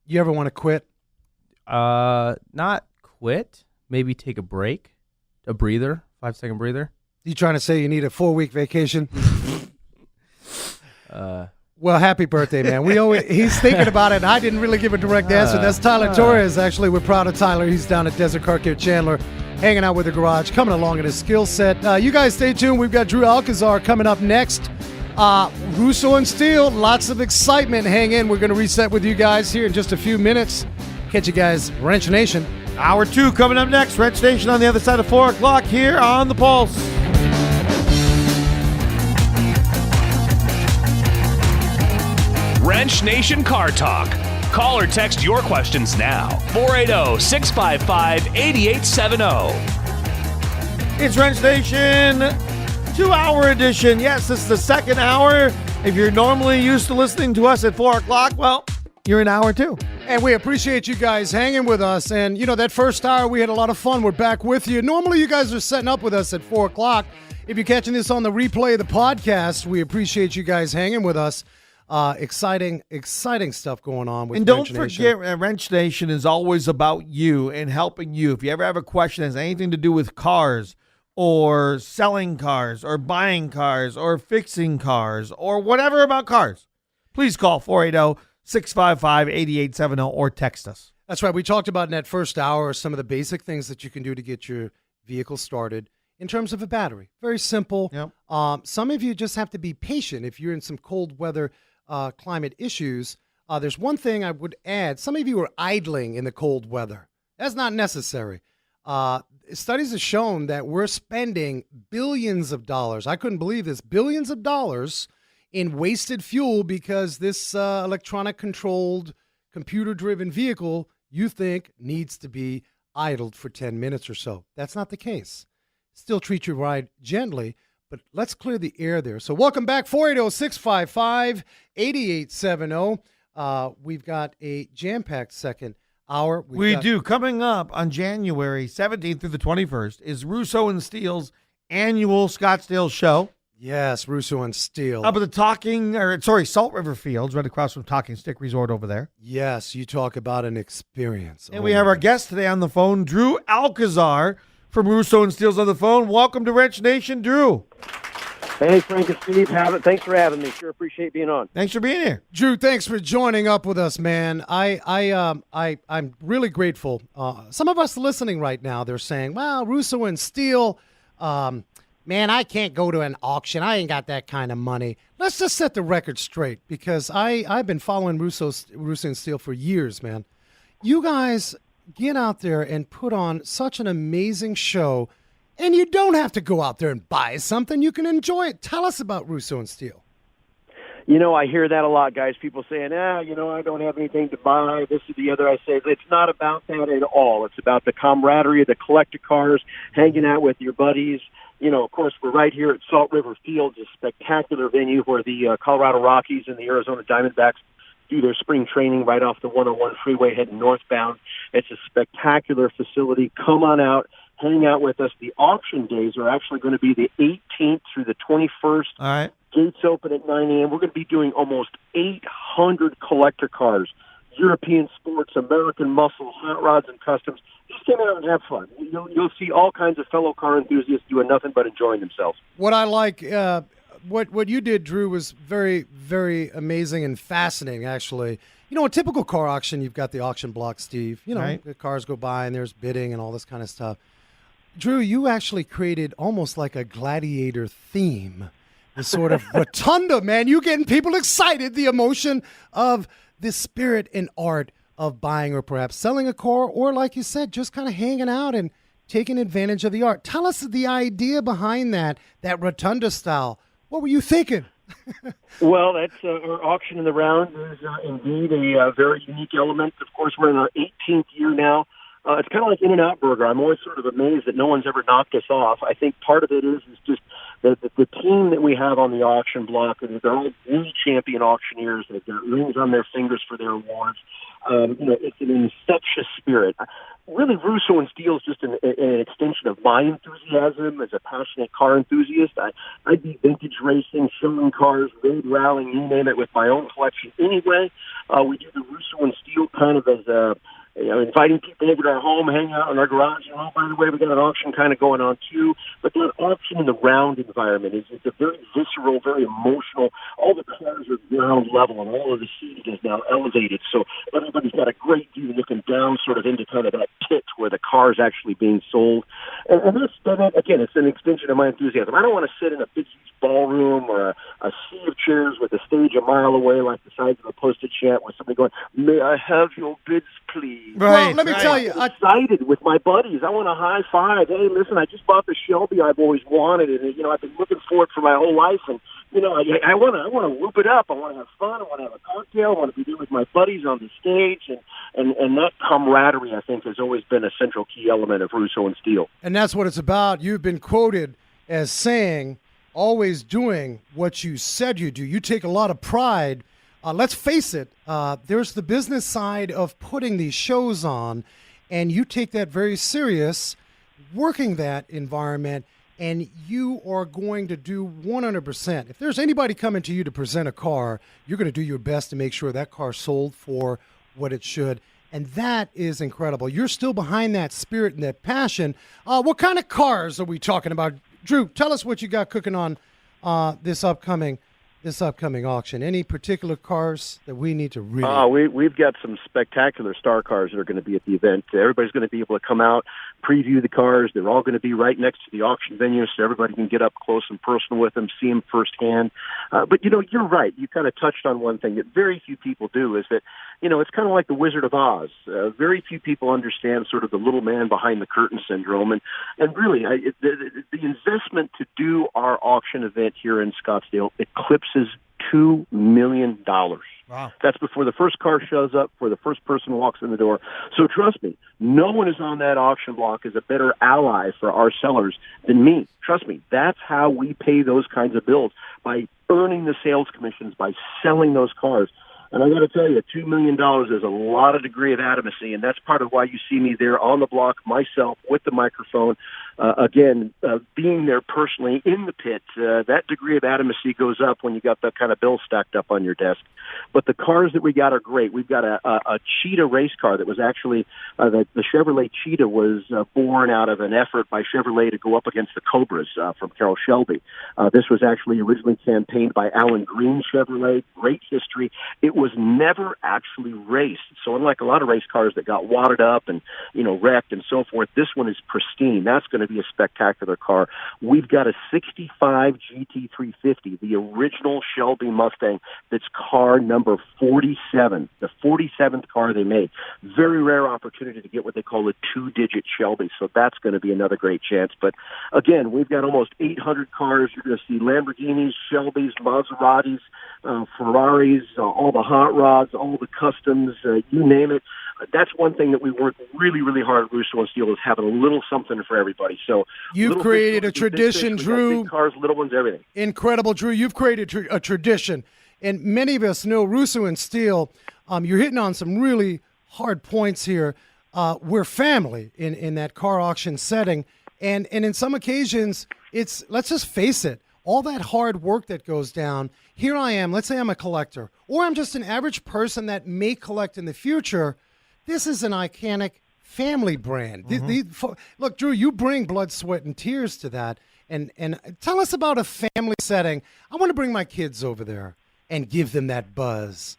You ever want to quit? Not quit. Maybe take a break, a breather, 5-second breather. You trying to say you need a 4-week vacation? Well, happy birthday, man. He's thinking about it. I didn't really give a direct answer. That's Tyler Torres. Actually, we're proud of Tyler. He's down at Desert Car Care Chandler, hanging out with the garage, coming along in his skill set. You guys stay tuned. We've got Drew Alcazar coming up next. Russo and Steele, lots of excitement. Hang in. We're going to reset with you guys here in just a few minutes. Catch you guys, Wrench Nation. Hour 2 coming up next. Wrench Nation on the other side of 4 o'clock here on The Pulse. Wrench Nation Car Talk. Call or text your questions now. 480-655-8870. It's Wrench Nation 2-hour edition. Yes, this is the second hour. If you're normally used to listening to us at 4 o'clock, well, you're in hour 2. And we appreciate you guys hanging with us. And, that first hour, we had a lot of fun. We're back with you. Normally, you guys are setting up with us at 4 o'clock. If you're catching this on the replay of the podcast, we appreciate you guys hanging with us. Exciting stuff going on with And don't Wrench Nation. forget, Wrench Nation is always about you and helping you. If you ever have a question that has anything to do with cars or selling cars or buying cars or fixing cars or whatever about cars, please call 480-655-8870 or text us. That's right. We talked about in that first hour some of the basic things that you can do to get your vehicle started in terms of a battery. Very simple. Yep. Some of you just have to be patient if you're in some cold weather climate issues. There's one thing I would add. Some of you are idling in the cold weather. That's not necessary. Studies have shown that we're spending billions of dollars. I couldn't believe this. Billions of dollars in wasted fuel because this electronic-controlled, computer-driven vehicle you think needs to be idled for 10 minutes or so. That's not the case. Still treat your ride gently, but let's clear the air there. So welcome back, 480-655-8870. We've got a jam-packed second hour. We do. Coming up on January 17th through the 21st is Russo and Steele's annual Scottsdale show. Yes, Russo and Steele. Up at the Salt River Fields, right across from Talking Stick Resort over there. Yes, you talk about an experience. And we have our guest today on the phone, Drew Alcazar from Russo and Steele's on the phone. Welcome to Wrench Nation, Drew. Hey, Frank and Steve, thanks for having me. Sure appreciate being on. Thanks for being here. Drew, thanks for joining up with us, man. I'm really grateful. Some of us listening right now, they're saying, well, Russo and Steele, man, I can't go to an auction. I ain't got that kind of money. Let's just set the record straight because I've been following Russo and Steele for years, man. You guys get out there and put on such an amazing show, and you don't have to go out there and buy something. You can enjoy it. Tell us about Russo and Steele. I hear that a lot, guys. People saying, I don't have anything to buy, this or the other. I say, it's not about that at all. It's about the camaraderie of the collector cars, hanging out with your buddies. Of course, we're right here at Salt River Fields, a spectacular venue where the Colorado Rockies and the Arizona Diamondbacks do their spring training right off the 101 freeway heading northbound. It's a spectacular facility. Come on out. Hang out with us. The auction days are actually going to be the 18th through the 21st. All right. Gates open at 9 a.m. We're going to be doing almost 800 collector cars, European sports, American muscle, hot rods, and customs. Just come out and have fun. You'll see all kinds of fellow car enthusiasts doing nothing but enjoying themselves. What I like, what you did, Drew, was very, very amazing and fascinating, actually. A typical car auction, you've got the auction block, Steve. Right. The cars go by and there's bidding and all this kind of stuff. Drew, you actually created almost like a gladiator theme, the sort of rotunda, man. You getting people excited, the emotion of the spirit and art of buying or perhaps selling a car, or like you said, just kind of hanging out and taking advantage of the art. Tell us the idea behind that rotunda style. What were you thinking? Well, that's our auction in the round is indeed a very unique element. Of course, we're in our 18th year now. It's kind of like In-N-Out Burger. I'm always sort of amazed that no one's ever knocked us off. I think part of it is just the team that we have on the auction block, and they're all world champion auctioneers. They've got rings on their fingers for their awards. It's an infectious spirit. Really, Russo and Steele is just an extension of my enthusiasm as a passionate car enthusiast. I do vintage racing, showing cars, road rallying, you name it, with my own collection anyway. We do the Russo and Steele kind of as a inviting people over to our home, hang out in our garage. By the way, we got an auction kind of going on too. But that auction in the round environment is a very visceral, very emotional. All the cars are ground level, and all of the seating is now elevated. So everybody's got a great view looking down sort of into kind of that pit where the car is actually being sold. And that's, again, it's an extension of my enthusiasm. I don't want to sit in a big ballroom or a sea of chairs with a stage a mile away, like the size of a postage stamp, with somebody going, "May I have your bids, please?" Well, let me tell you, I'm excited with my buddies. I want a high five. Hey, listen, I just bought the Shelby I've always wanted, and I've been looking for it for my whole life, and I want to whoop it up. I want to have fun. I want to have a cocktail. I want to be there with my buddies on the stage, and that camaraderie, I think, has always been a central key element of Russo and Steele. And that's what it's about. You've been quoted as saying, always doing what you said you do. You take a lot of pride. Let's face it, there's the business side of putting these shows on, and you take that very serious, working that environment, and you are going to do 100%. If there's anybody coming to you to present a car, you're going to do your best to make sure that car sold for what it should. And that is incredible. You're still behind that spirit and that passion. What kind of cars are we talking about? Drew, tell us what you got cooking on this upcoming auction. Any particular cars that we need to really? We've got some spectacular star cars that are going to be at the event. Everybody's going to be able to come out, preview the cars. They're all going to be right next to the auction venue, so everybody can get up close and personal with them, see them firsthand. But you're right. You kind of touched on one thing that very few people do, is that it's kind of like the Wizard of Oz. Very few people understand sort of the little man behind the curtain syndrome, and really the investment to do our auction event here in Scottsdale eclipses $2 million. Wow. That's before the first car shows up, before the first person walks in the door. So trust me, no one is on that auction block as a better ally for our sellers than me. Trust me, that's how we pay those kinds of bills, by earning the sales commissions, by selling those cars. And I got to tell you, $2 million is a lot of degree of adamacy, and that's part of why you see me there on the block, myself, with the microphone. Being there personally in the pit, that degree of adamacy goes up when you got that kind of bill stacked up on your desk. But the cars that we got are great. We've got a Cheetah race car that was actually, the Chevrolet Cheetah was born out of an effort by Chevrolet to go up against the Cobras from Carroll Shelby. This was actually originally campaigned by Alan Green Chevrolet. Great history. It was never actually raced. So unlike a lot of race cars that got wadded up and, wrecked and so forth, this one is pristine. That's going to be a spectacular car. We've got a 65 GT350, the original Shelby Mustang, that's car number 47, the 47th car they made. Very rare opportunity to get what they call a two-digit Shelby, so that's going to be another great chance. But again, we've got almost 800 cars. You're going to see Lamborghinis, Shelbys, Maseratis, Ferraris, all the hot rods, all the customs, you name it. That's one thing that we work really, really hard at Russo and Steele, is having a little something for everybody. So you've created a tradition, Drew. Big cars, little ones, everything. Incredible, Drew. You've created a tradition, and many of us know Russo and Steele. You're hitting on some really hard points here. We're family in that car auction setting, and in some occasions, let's just face it, all that hard work that goes down. Here I am. Let's say I'm a collector, or I'm just an average person that may collect in the future. This is an iconic family brand. Mm-hmm. Look, Drew, you bring blood, sweat, and tears to that. And tell us about a family setting. I want to bring my kids over there and give them that buzz.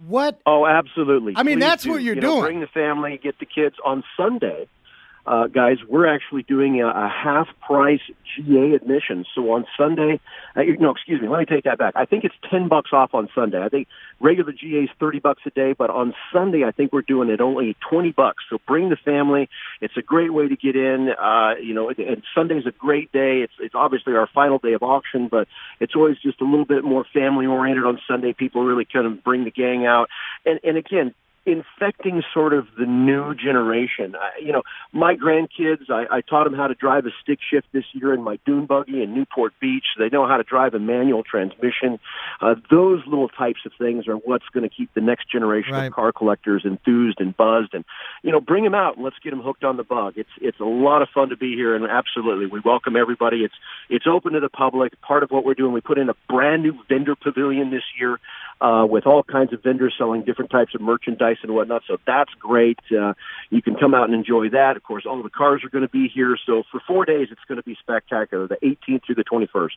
What? Oh, absolutely. I mean, Please that's do. what you're doing. Bring the family, get the kids. On Sunday, guys, we're actually doing a half-price GA admission. So on Sunday, excuse me, let me take that back. I think it's $10 off on Sunday. I think regular GA is $30 a day, but on Sunday, I think we're doing it only $20. So bring the family. It's a great way to get in. And Sunday's a great day. It's obviously our final day of auction, but it's always just a little bit more family-oriented on Sunday. People really kind of bring the gang out. And again, infecting sort of the new generation. My grandkids, I taught them how to drive a stick shift this year in my dune buggy in Newport Beach. They know how to drive a manual transmission. Those little types of things are what's going to keep the next generation of car collectors enthused and buzzed. And, bring them out and let's get them hooked on the bug. It's a lot of fun to be here, and absolutely, we welcome everybody. It's open to the public. Part of what we're doing, we put in a brand new vendor pavilion this year with all kinds of vendors selling different types of merchandise and whatnot. So that's great. You can come out and enjoy that. Of course, all the cars are going to be here. So for 4 days, it's going to be spectacular, the 18th through the 21st.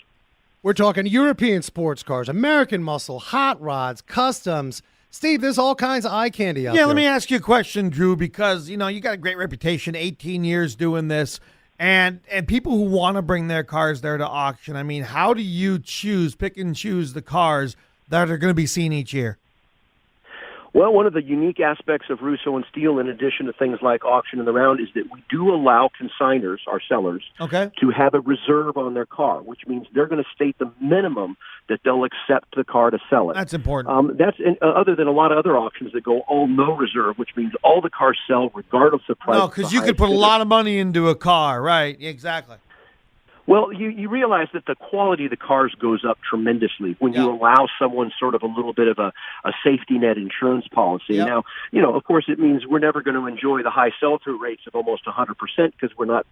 We're talking European sports cars, American muscle, hot rods, customs. Steve, there's all kinds of eye candy out there. Yeah, let me ask you a question, Drew, because, you got a great reputation, 18 years doing this. And people who want to bring their cars there to auction, I mean, how do you pick and choose the cars that are going to be seen each year? Well, one of the unique aspects of Russo and Steele, in addition to things like auction and the round, is that we do allow consigners, our sellers, to have a reserve on their car, which means they're going to state the minimum that they'll accept the car to sell it. That's important. That's other than a lot of other auctions that go all no reserve, which means all the cars sell regardless of price. No, because you could put a lot of money into a car, right? Exactly. Well, you realize that the quality of the cars goes up tremendously when you allow someone sort of a little bit of a safety net insurance policy. Now, of course, it means we're never going to enjoy the high sell-through rates of almost 100% because we're not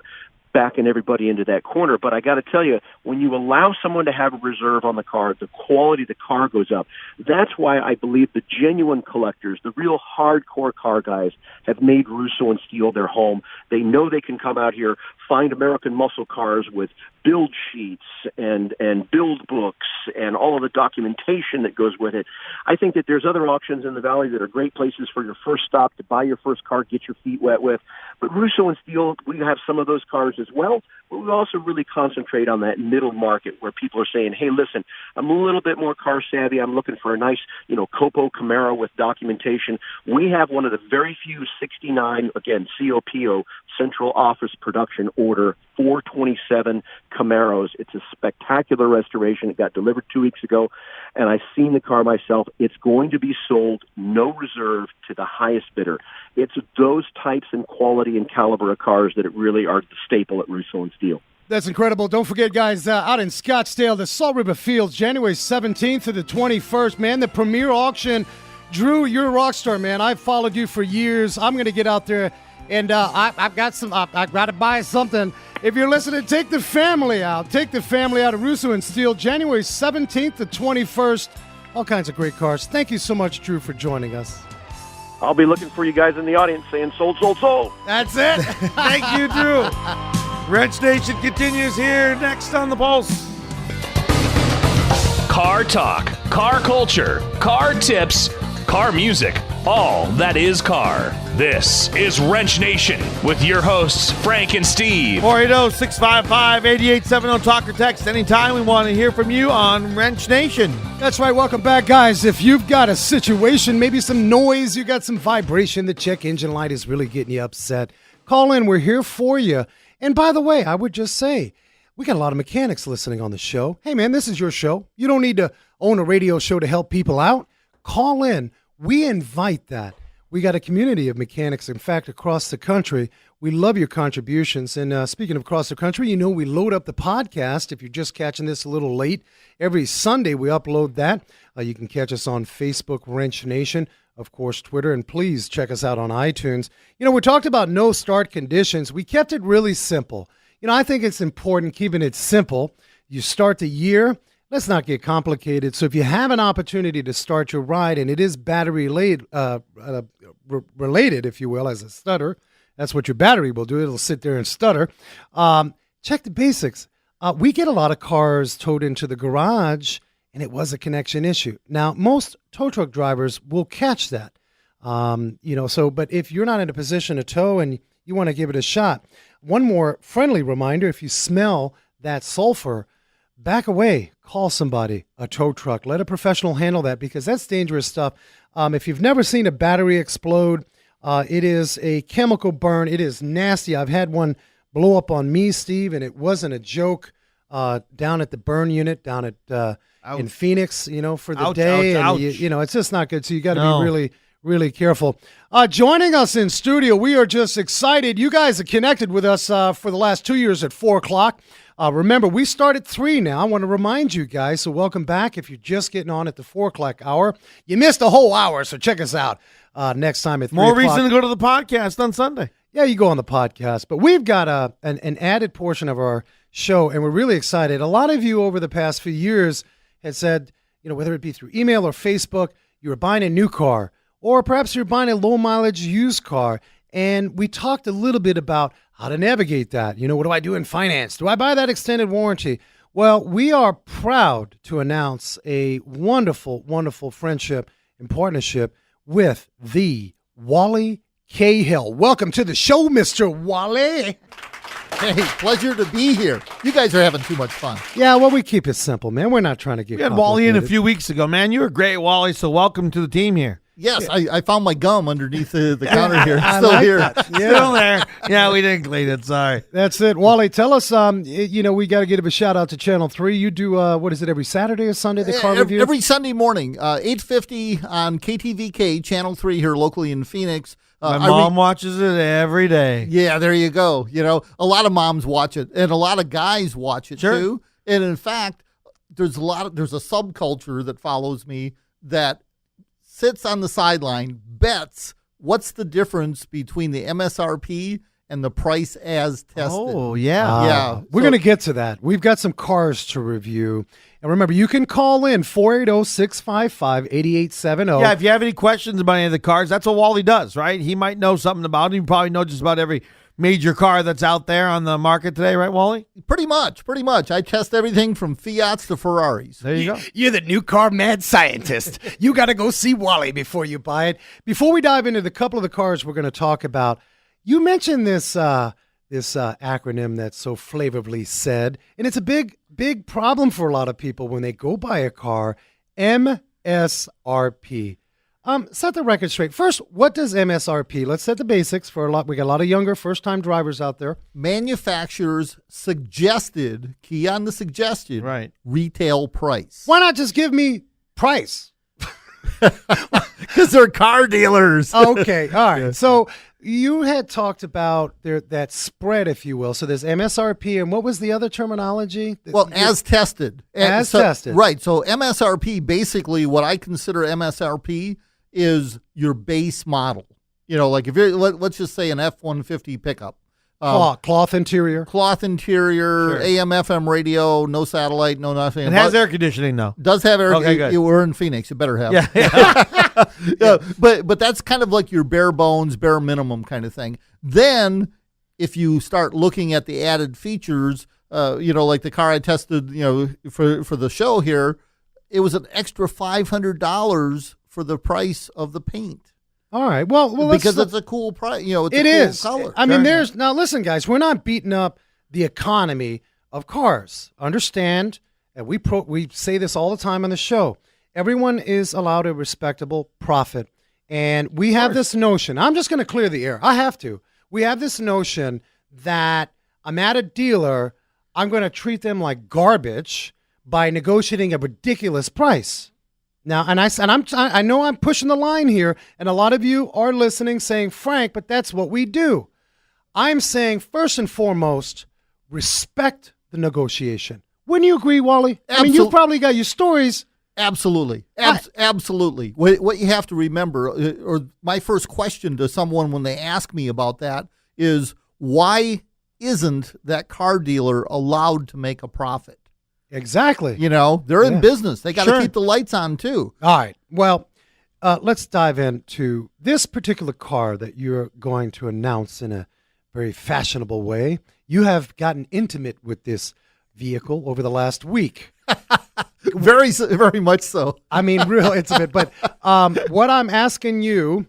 backing everybody into that corner. But I got to tell you, when you allow someone to have a reserve on the car, the quality of the car goes up. That's why I believe the genuine collectors, the real hardcore car guys, have made Russo and Steele their home. They know they can come out here, find American muscle cars with build sheets and build books and all of the documentation that goes with it. I think that there's other auctions in the Valley that are great places for your first stop to buy your first car, get your feet wet with. But Russo and Steele, we have some of those cars as well, but we also really concentrate on that middle market where people are saying, hey, listen, I'm a little bit more car savvy. I'm looking for a nice, Copo Camaro with documentation. We have one of the very few 69, again, COPO, Central Office Production Order 427 Camaros. It's a spectacular restoration. It got delivered 2 weeks ago, and I've seen the car myself. It's going to be sold no reserve to the highest bidder. It's those types and quality and caliber of cars that really are the staple at Russo and Steele. That's incredible. Don't forget, guys, out in Scottsdale, the Salt River Fields, January 17th to the 21st, man, the premier auction. Drew, you're a rock star, man. I've followed you for years. I'm going to get out there, and I've got to buy something. If you're listening, take the family out. Take the family out of Russo and Steele, January 17th to 21st. All kinds of great cars. Thank you so much, Drew, for joining us. I'll be looking for you guys in the audience saying sold, sold, sold. That's it. Thank you, Drew. Wrench Nation continues here next on The Pulse. Car talk, car culture, car tips, car music, all that is car. This is Wrench Nation with your hosts, Frank and Steve. 480-655-8870. Talk or text anytime. We want to hear from you on Wrench Nation. That's right. Welcome back, guys. If you've got a situation, maybe some noise, you got some vibration, the check engine light is really getting you upset, call in. We're here for you. And by the way, I would just say, we got a lot of mechanics listening on the show. Hey, man, this is your show. You don't need to own a radio show to help people out. Call in. We invite that. We got a community of mechanics, in fact, across the country. We love your contributions. And speaking of across the country, we load up the podcast. If you're just catching this a little late, every Sunday we upload that. You can catch us on Facebook, Wrench Nation, of course, Twitter, and please check us out on iTunes. We talked about no start conditions. We kept it really simple. I think it's important keeping it simple. You start the year. Let's not get complicated. So if you have an opportunity to start your ride, and it is battery related, if you will, as a stutter, that's what your battery will do. It'll sit there and stutter. Check the basics. We get a lot of cars towed into the garage, and it was a connection issue. Now, most tow truck drivers will catch that. But if you're not in a position to tow and you want to give it a shot, one more friendly reminder, if you smell that sulfur, back away, call somebody, a tow truck. Let a professional handle that because that's dangerous stuff. If you've never seen a battery explode, it is a chemical burn. It is nasty. I've had one blow up on me, Steve, and it wasn't a joke down at the burn unit down at in Phoenix, for the day. Ouch. And, it's just not good. So you got to be really, really careful. Joining us in studio, we are just excited. You guys are connected with us for the last 2 years at 4 o'clock. Remember, we start at 3 now. I want to remind you guys, so welcome back. If you're just getting on at the 4 o'clock hour, you missed a whole hour, so check us out next time at 3 o'clock. More reason to go to the podcast on Sunday. Yeah, you go on the podcast. But we've got an added portion of our show, and we're really excited. A lot of you over the past few years had said, whether it be through email or Facebook, you were buying a new car, or perhaps you're buying a low-mileage used car. And we talked a little bit about how to navigate that. What do I do in finance? Do I buy that extended warranty? Well, we are proud to announce a wonderful, wonderful friendship and partnership with the Wally Cahill. Welcome to the show, Mr. Wally. Hey, pleasure to be here. You guys are having too much fun. Yeah, well, we keep it simple, man. We're not trying to get We had Wally in a few weeks ago, man. You were great, Wally, so welcome to the team here. Yes, I found my gum underneath the counter here. It's I still like here. that. Yeah. Still there. Yeah, we didn't clean it. Sorry. That's it. Wally, tell us, we got to give a shout out to Channel 3. You do, what is it, every Saturday or Sunday, the car review? Every Sunday morning, 8:50 on KTVK, Channel 3 here locally in Phoenix. My mom watches it every day. Yeah, there you go. You know, a lot of moms watch it, and a lot of guys watch it too. And in fact, there's a subculture that follows me that sits on the sideline, bets what's the difference between the MSRP and the price as tested. Oh, yeah. We're going to get to that. We've got some cars to review. And remember, you can call in 480-655-8870. Yeah, if you have any questions about any of the cars, that's what Wally does, right? He might know something about it. You probably know just about every major car that's out there on the market today, right, Wally? Pretty much. I test everything from Fiats to Ferraris. There you go. You're the new car mad scientist. You got to go see Wally before you buy it. Before we dive into the couple of the cars we're going to talk about, you mentioned this acronym that's so flavorfully said, and it's a big problem for a lot of people when they go buy a car, MSRP. Set the record straight. First, what does MSRP? Let's set the basics for a lot. We got a lot of younger first-time drivers out there. Manufacturer's suggested, key on the suggested, right, retail price. Why not just give me price? Because they're car dealers. Okay, all right. So you had talked about that spread, if you will. So there's MSRP, and what was the other terminology? Well, as tested. Tested. Right. So MSRP, basically what I consider MSRP is your base model. You know, like if you're, let's just say an F-150 pickup. Cloth interior. Sure. AM, FM radio, no satellite, no nothing. It has air conditioning, though. Does have air conditioning. Okay, good. We're in Phoenix. You better have. Yeah. But that's kind of like your bare bones, bare minimum kind of thing. Then if you start looking at the added features, like the car I tested, for the show here, it was an extra $500 for the price of the paint. All right. Well, because it's a cool price. It's a cool color. I mean, now listen, guys. We're not beating up the economy of cars. Understand? And we say this all the time on the show. Everyone is allowed a respectable profit, and we have this notion. I'm just going to clear the air. I have to. We have this notion that I'm at a dealer. I'm going to treat them like garbage by negotiating a ridiculous price. Now, I know I'm pushing the line here, and a lot of you are listening saying, Frank, but that's what we do. I'm saying, first and foremost, respect the negotiation. Wouldn't you agree, Wally? I mean, you've probably got your stories. Absolutely. Absolutely. What you have to remember, or my first question to someone when they ask me about that is, why isn't that car dealer allowed to make a profit? Exactly. They're in business. They got to keep the lights on, too. All right. Well, let's dive into this particular car that you're going to announce in a very fashionable way. You have gotten intimate with this vehicle over the last week. Very, very much so. I mean, real intimate. But what I'm asking you,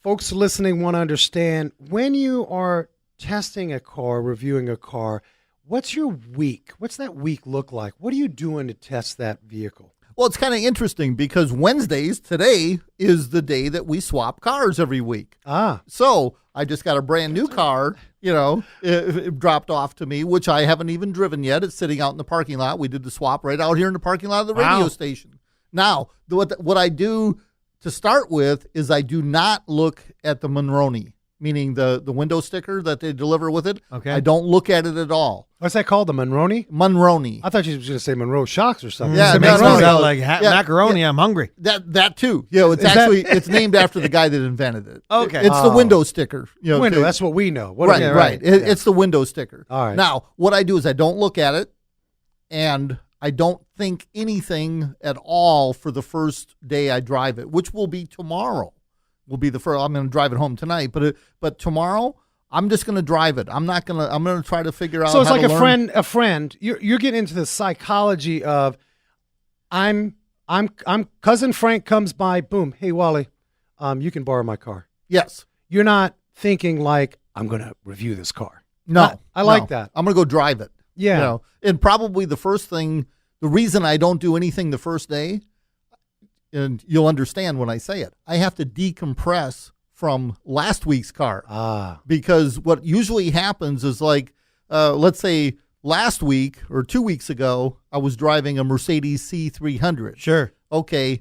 folks listening want to understand, when you are testing a car, reviewing a car, what's your week? What's that week look like? What are you doing to test that vehicle? Well, it's kind of interesting because Wednesdays, today, is the day that we swap cars every week. So I just got a brand new car, it dropped off to me, which I haven't even driven yet. It's sitting out in the parking lot. We did the swap right out here in the parking lot of the radio station. Now, what I do to start with is I do not look at the Monroney, meaning the window sticker that they deliver with it. Okay. I don't look at it at all. What's that called? The Monroney? Monroney. I thought you were going to say Monroe Shocks or something. Yeah, it makes me sound like macaroni. I'm hungry. That too. It's named after the guy that invented it. Okay. It's the window sticker. Window, that's what we know. Right. It's the window sticker. All right. Now, what I do is I don't look at it, and I don't think anything at all for the first day I drive it, which will be tomorrow. Will be the first. I'm going to drive it home tonight, but tomorrow I'm just going to drive it. I'm going to try to figure out. So it's how like to learn. a friend. You're getting into the psychology of, I'm cousin Frank comes by. Boom. Hey Wally, you can borrow my car. Yes. You're not thinking like, I'm going to review this car. No. I like that. I'm going to go drive it. Yeah. You know? And probably the first thing, the reason I don't do anything the first day, and you'll understand when I say it, I have to decompress from last week's car. Because what usually happens is like, let's say last week or 2 weeks ago, I was driving a Mercedes C300. Sure. Okay.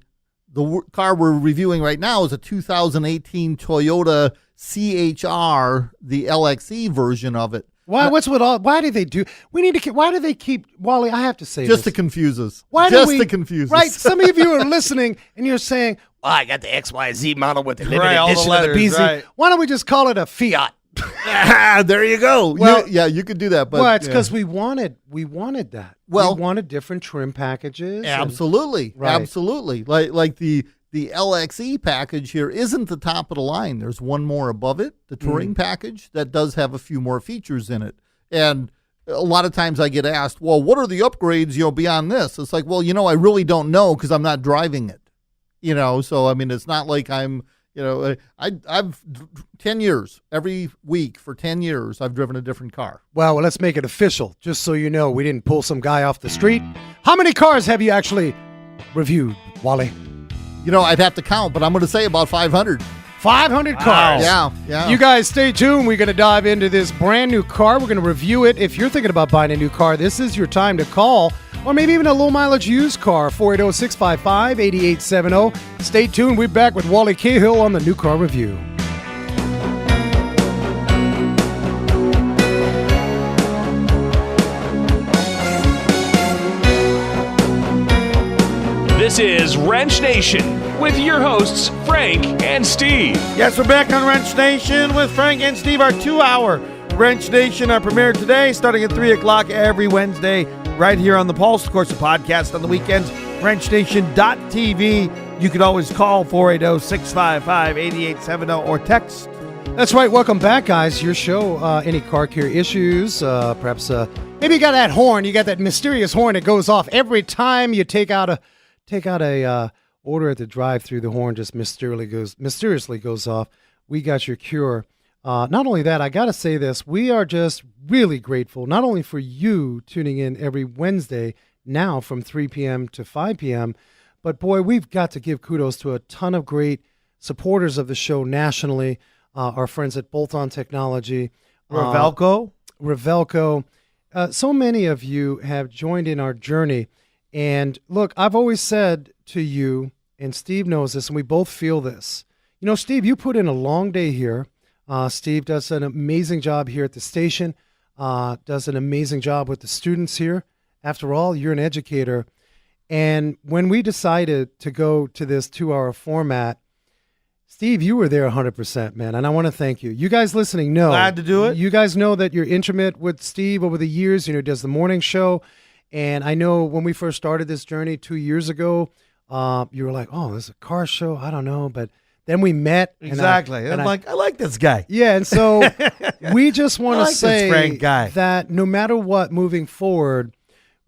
The car we're reviewing right now is a 2018 Toyota CHR, the LXE version of it. Why? Why do they do? Why do they keep Wally? I have to say Just this. to confuse us. To confuse us. Right. Some of you are listening and you're saying, "Well, I got the XYZ model with the limited all the edition letters, of the BZ." right. Why don't we just call it a Fiat? There you go. Well, you could do that, but it's because we wanted that. Well, we wanted different trim packages. Absolutely, Right. absolutely. Like the LXE package here isn't the top of the line. There's one more above it, the touring package that does have a few more features in it. And a lot of times I get asked, "Well, what are the upgrades? Beyond this?" It's like, well, I really don't know because I'm not driving it. So I mean, it's not like I'm. I've 10 years, every week for 10 years, I've driven a different car. Well, let's make it official, just so you know we didn't pull some guy off the street. How many cars have you actually reviewed, Wally? I'd have to count, but I'm going to say about 500. 500 cars. Yeah. You guys stay tuned. We're going to dive into this brand new car. We're going to review it. If you're thinking about buying a new car, this is your time to call. Or maybe even a low mileage used car, 480-655-8870. Stay tuned. We're back with Wally Cahill on the New Car Review. This is Wrench Nation with your hosts, Frank and Steve. Yes, we're back on Wrench Nation with Frank and Steve, our 2-hour Wrench Nation, our premiere today, starting at 3 o'clock every Wednesday, right here on the Pulse. Of course, the podcast on the weekends, wrenchnation.tv. You can always call 480-655-8870 or text. That's right. Welcome back, guys. Your show, any car care issues, perhaps maybe you got that horn. You got that mysterious horn that goes off every time you take out a order at the drive-thru. The horn just mysteriously goes off. We got your cure. Not only that, I got to say this. We are just really grateful, not only for you tuning in every Wednesday now from 3 p.m. to 5 p.m., but boy, we've got to give kudos to a ton of great supporters of the show nationally. Our friends at Bolt On Technology. Revelco. So many of you have joined in our journey. And look, I've always said to you, and Steve knows this, and we both feel this. Steve, you put in a long day here. Steve does an amazing job here at the station, does an amazing job with the students here. After all, you're an educator. And when we decided to go to this 2-hour format, Steve, you were there 100%, man, and I want to thank you. You guys listening know. Glad to do it. You guys know that you're intimate with Steve over the years. He does the morning show. And I know when we first started this journey 2 years ago, you were like, "Oh, this is a car show. I don't know." But then we met. Exactly. I like this guy. Yeah. And so we just want to this say Frank guy. that no matter what, moving forward,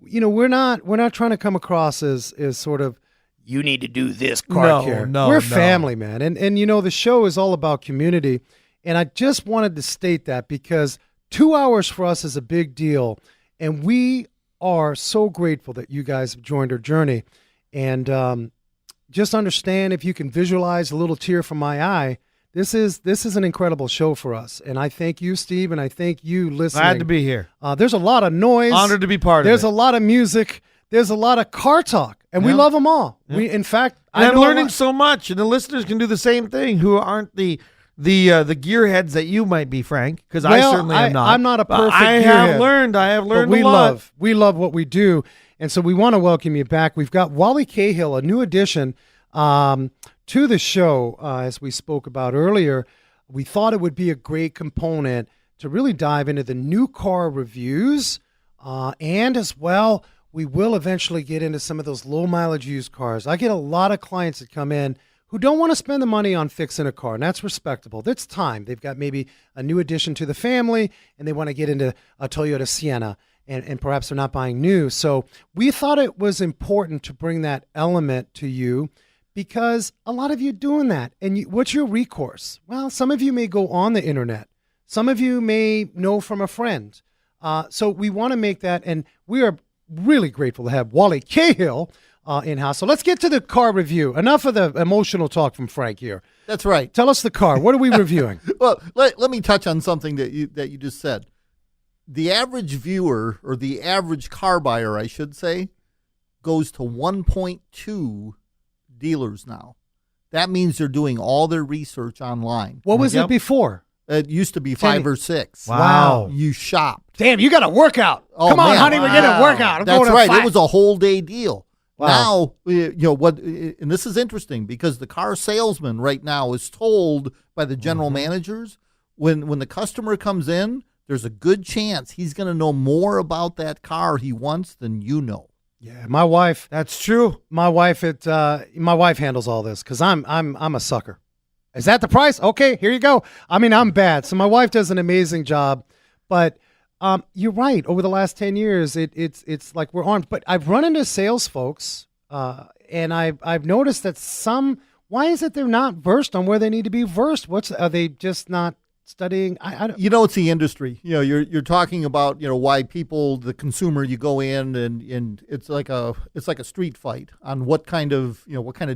we're not trying to come across as sort of, you need to do this car care. No, we're family, man. And the show is all about community. And I just wanted to state that because 2 hours for us is a big deal. And we are so grateful that you guys have joined our journey. And just understand, if you can visualize a little tear from my eye, this is an incredible show for us. And I thank you, Steve, and I thank you listening. Glad to be here. There's a lot of noise. Honored to be part of it. There's a lot of music. There's a lot of car talk. And we love them all. Yeah. We, in fact, I'm learning so much, and the listeners can do the same thing who aren't the gearheads that you might be, Frank, because I certainly am not. I'm not a perfect I gearhead. I have learned we a lot. We love what we do. And so we want to welcome you back. We've got Wally Cahill, a new addition to the show, as we spoke about earlier. We thought it would be a great component to really dive into the new car reviews, and as well, we will eventually get into some of those low mileage used cars. I get a lot of clients that come in who don't want to spend the money on fixing a car, and that's respectable. That's time. They've got maybe a new addition to the family, and they want to get into a Toyota Sienna, and perhaps they're not buying new. So we thought it was important to bring that element to you because a lot of you doing that. And what's your recourse? Well, some of you may go on the internet. Some of you may know from a friend. So we want to make that, and we are really grateful to have Wally Cahill in-house. So let's get to the car review. Enough of the emotional talk from Frank here. That's right. Tell us the car. What are we reviewing? Well, let me touch on something that you just said. The average viewer, or the average car buyer, I should say, goes to 1.2 dealers now. That means they're doing all their research online. What was it before? It used to be 5 or 6. Wow. You shopped. Damn, you got a workout. Oh, Come on, man. honey, we're getting a workout. That's right. It was a whole day deal. Wow. Now, and this is interesting because the car salesman right now is told by the general managers when the customer comes in, there's a good chance he's going to know more about that car he wants than you know. Yeah, my wife. That's true. My wife handles all this because I'm a sucker. Is that the price? Okay, here you go. I mean, I'm bad. So my wife does an amazing job, but you're right. Over the last 10 years, it's like we're armed. But I've run into sales folks, and I've noticed that why is it they're not versed on where they need to be versed? Are they just not studying? I don't. It's the industry. You're talking about why people, the consumer, you go in and it's like a street fight on what kind of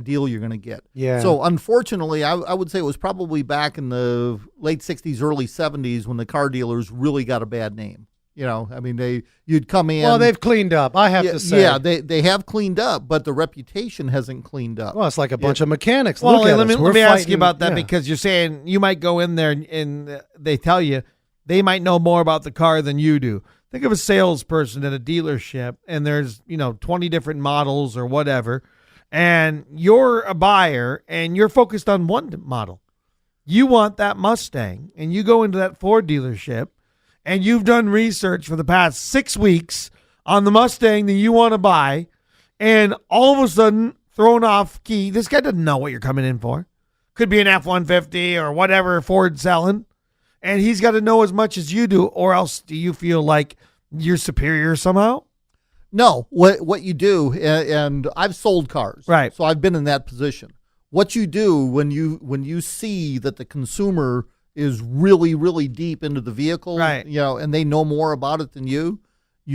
deal you're going to get. Yeah. So unfortunately, I would say it was probably back in the late '60s, early '70s when the car dealers really got a bad name. I mean, you'd come in. Well, they've cleaned up, I have to say. Yeah, they have cleaned up, but the reputation hasn't cleaned up. Well, it's like a bunch of mechanics. Well, Look at let us. me ask you about that because you're saying you might go in there and they tell you they might know more about the car than you do. Think of a salesperson at a dealership, and there's 20 different models or whatever, and you're a buyer and you're focused on one model. You want that Mustang, and you go into that Ford dealership, and you've done research for the past 6 weeks on the Mustang that you want to buy, and all of a sudden, thrown off key, this guy doesn't know what you're coming in for. Could be an F-150 or whatever Ford's selling, and he's got to know as much as you do, or else do you feel like you're superior somehow? No, what you do, and I've sold cars, right? So I've been in that position. What you do when you see that the consumer is really, really deep into the vehicle, right? And they know more about it than you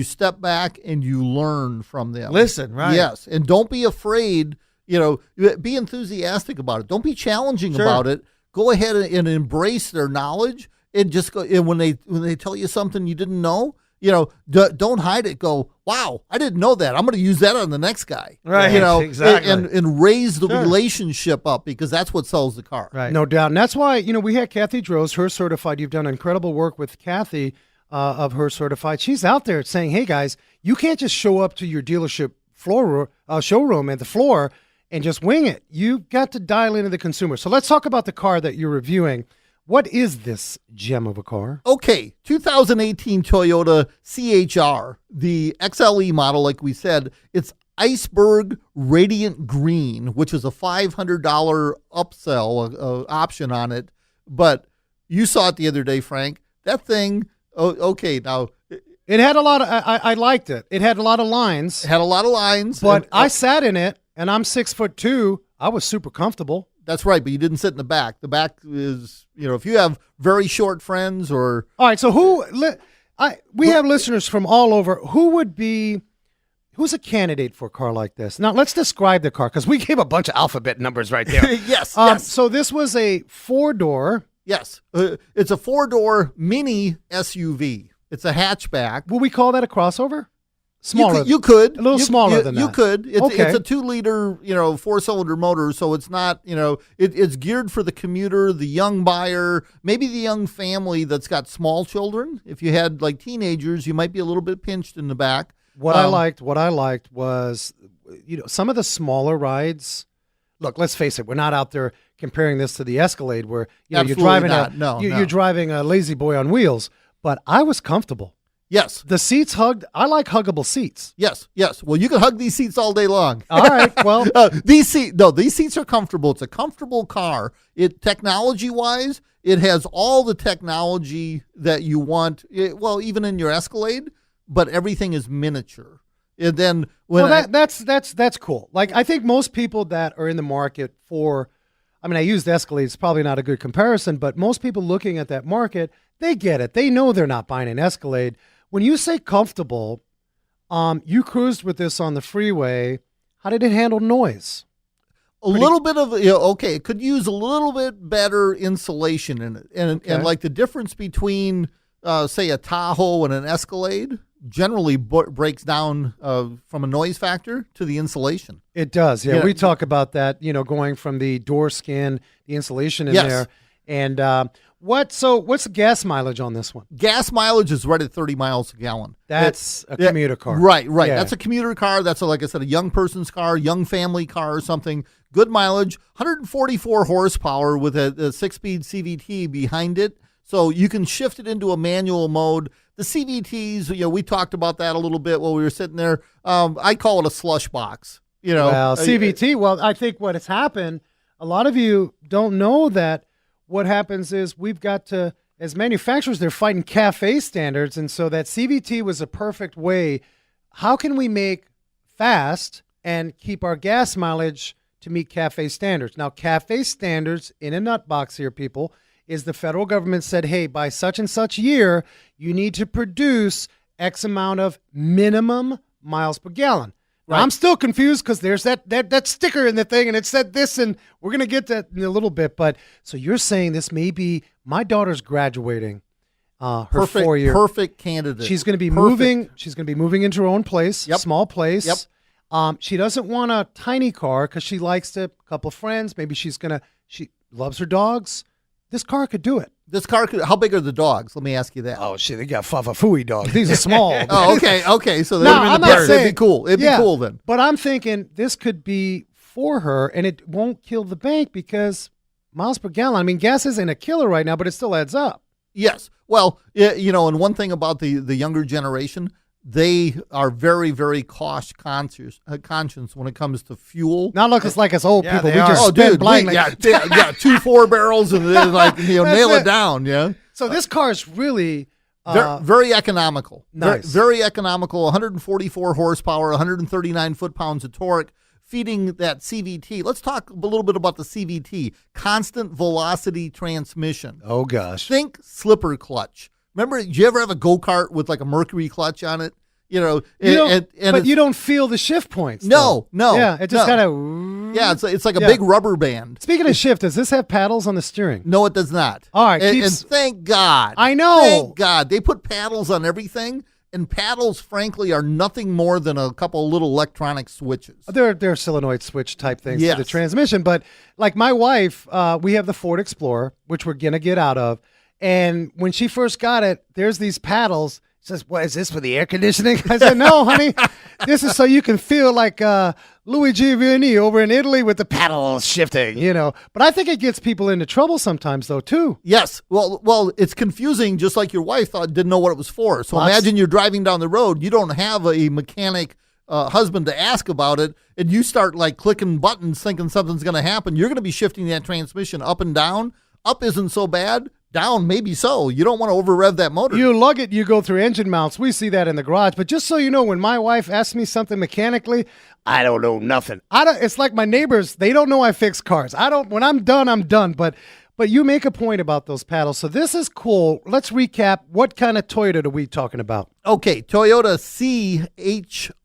step back and you learn from them. Listen, right? Yes, and don't be afraid, be enthusiastic about it. Don't be challenging about it. Go ahead and embrace their knowledge and just go. And when they tell you something you didn't know, don't hide it. Go, wow, I didn't know that. I'm going to use that on the next guy. Right. Exactly. And raise the relationship up because that's what sells the car. Right. No doubt. And that's why, we had Kathy Droz, Her Certified. You've done incredible work with Kathy of Her Certified. She's out there saying, hey, guys, you can't just show up to your dealership showroom at the floor and just wing it. You've got to dial into the consumer. So let's talk about the car that you're reviewing. What is this gem of a car? Okay, 2018 Toyota CHR, the XLE model, like we said, it's Iceberg Radiant Green, which is a $500 upsell option on it. But you saw it the other day, Frank. That thing, now. It had a lot of, I liked it. It had a lot of lines. But I sat in it, and I'm 6'2". I was super comfortable. That's right, but you didn't sit in the back. The back is, if you have very short friends or... All right, so we have listeners from all over. Who's a candidate for a car like this? Now, let's describe the car, because we gave a bunch of alphabet numbers right there. Yes. So this was a 4-door. Yes, it's a 4-door mini SUV. It's a hatchback. Will we call that a crossover? Smaller. You could. A little smaller than that. You could. It's okay. It's a 2-liter, 4-cylinder motor, so it's not, it's geared for the commuter, the young buyer, maybe the young family that's got small children. If you had like teenagers, you might be a little bit pinched in the back. What I liked was, some of the smaller rides. Look, let's face it. We're not out there comparing this to the Escalade, where you're driving you're driving a lazy boy on wheels. But I was comfortable. Yes. The seats hugged. I like huggable seats. Yes. Well, you can hug these seats all day long. All right. Well, these seats are comfortable. It's a comfortable car. Technology-wise, it has all the technology that you want. Even in your Escalade, but everything is miniature. And then that's cool. Like, I think most people that are in the market for, I mean, I used Escalade. It's probably not a good comparison, but most people looking at that market, they get it. They know they're not buying an Escalade. When you say comfortable, you cruised with this on the freeway. How did it handle noise? A little bit of, okay, it could use a little bit better insulation in it. And like the difference between, say, a Tahoe and an Escalade generally breaks down from a noise factor to the insulation. It does, yeah. We talk about that, going from the door skin, the insulation in there. And what's the gas mileage on this one? Gas mileage is right at 30 miles a gallon. That's a commuter car. Right. Yeah. That's a commuter car. That's, like I said, a young person's car, young family car or something. Good mileage, 144 horsepower with a 6-speed CVT behind it. So you can shift it into a manual mode. The CVTs, we talked about that a little bit while we were sitting there. I call it a slush box. Well, CVT, I think what has happened, a lot of you don't know that what happens is we've got to, as manufacturers, they're fighting CAFE standards. And so that CVT was a perfect way. How can we make fast and keep our gas mileage to meet CAFE standards? Now, CAFE standards, in a nut box here, people, is the federal government said, hey, by such and such year, you need to produce X amount of minimum miles per gallon. Right. Now, I'm still confused because there's that sticker in the thing, and it said this, and we're going to get that in a little bit. But so you're saying this may be my daughter's graduating her 4-year. Perfect candidate. She's going to be moving. She's going to be moving into her own place, small place. Yep. She doesn't want a tiny car because she likes a couple of friends. Maybe she loves her dogs. This car could do it. How big are the dogs? Let me ask you that. Oh, shit, they got Fafafui dogs. These are small. Okay. So I'm not saying, it'd be cool. It'd be cool then. But I'm thinking this could be for her, and it won't kill the bank because miles per gallon. I mean, gas isn't a killer right now, but it still adds up. Yes. Well, and one thing about the younger generation, they are very, very cost conscious when it comes to fuel. Not like us old people. We just spend blindly. 2 4-barrels and then nail it down. Yeah. So this car is really very economical. Nice. Very economical. 144 horsepower, 139 foot-pounds of torque, feeding that CVT. Let's talk a little bit about the CVT, constant velocity transmission. Oh gosh. Think slipper clutch. Remember, did you ever have a go-kart with like a Mercury clutch on it? But you don't feel the shift points. No. Yeah, it just kind of. Yeah, it's like a big rubber band. Speaking of shift, does this have paddles on the steering? No, it does not. All right, and thank God. I know. Thank God they put paddles on everything, and paddles, frankly, are nothing more than a couple of little electronic switches. They're solenoid switch type things for the transmission. But like my wife, we have the Ford Explorer, which we're gonna get out of. And when she first got it, there's these paddles. She says, "What is this for the air conditioning?" I said, "No, honey, this is so you can feel like Luigi Vianney over in Italy with the paddles shifting, But I think it gets people into trouble sometimes, though, too. Yes. Well, it's confusing, just like your wife didn't know what it was for. So imagine you're driving down the road, you don't have a mechanic husband to ask about it, and you start like clicking buttons, thinking something's going to happen. You're going to be shifting that transmission up and down. Up isn't so bad. Down, maybe so. You don't want to over-rev that motor. You lug it, you go through engine mounts. We see that in the garage. But just so you know, when my wife asks me something mechanically, I don't know nothing. It's like my neighbors, they don't know I fix cars. When I'm done, I'm done. But you make a point about those paddles. So this is cool. Let's recap. What kind of Toyota are we talking about? Okay, Toyota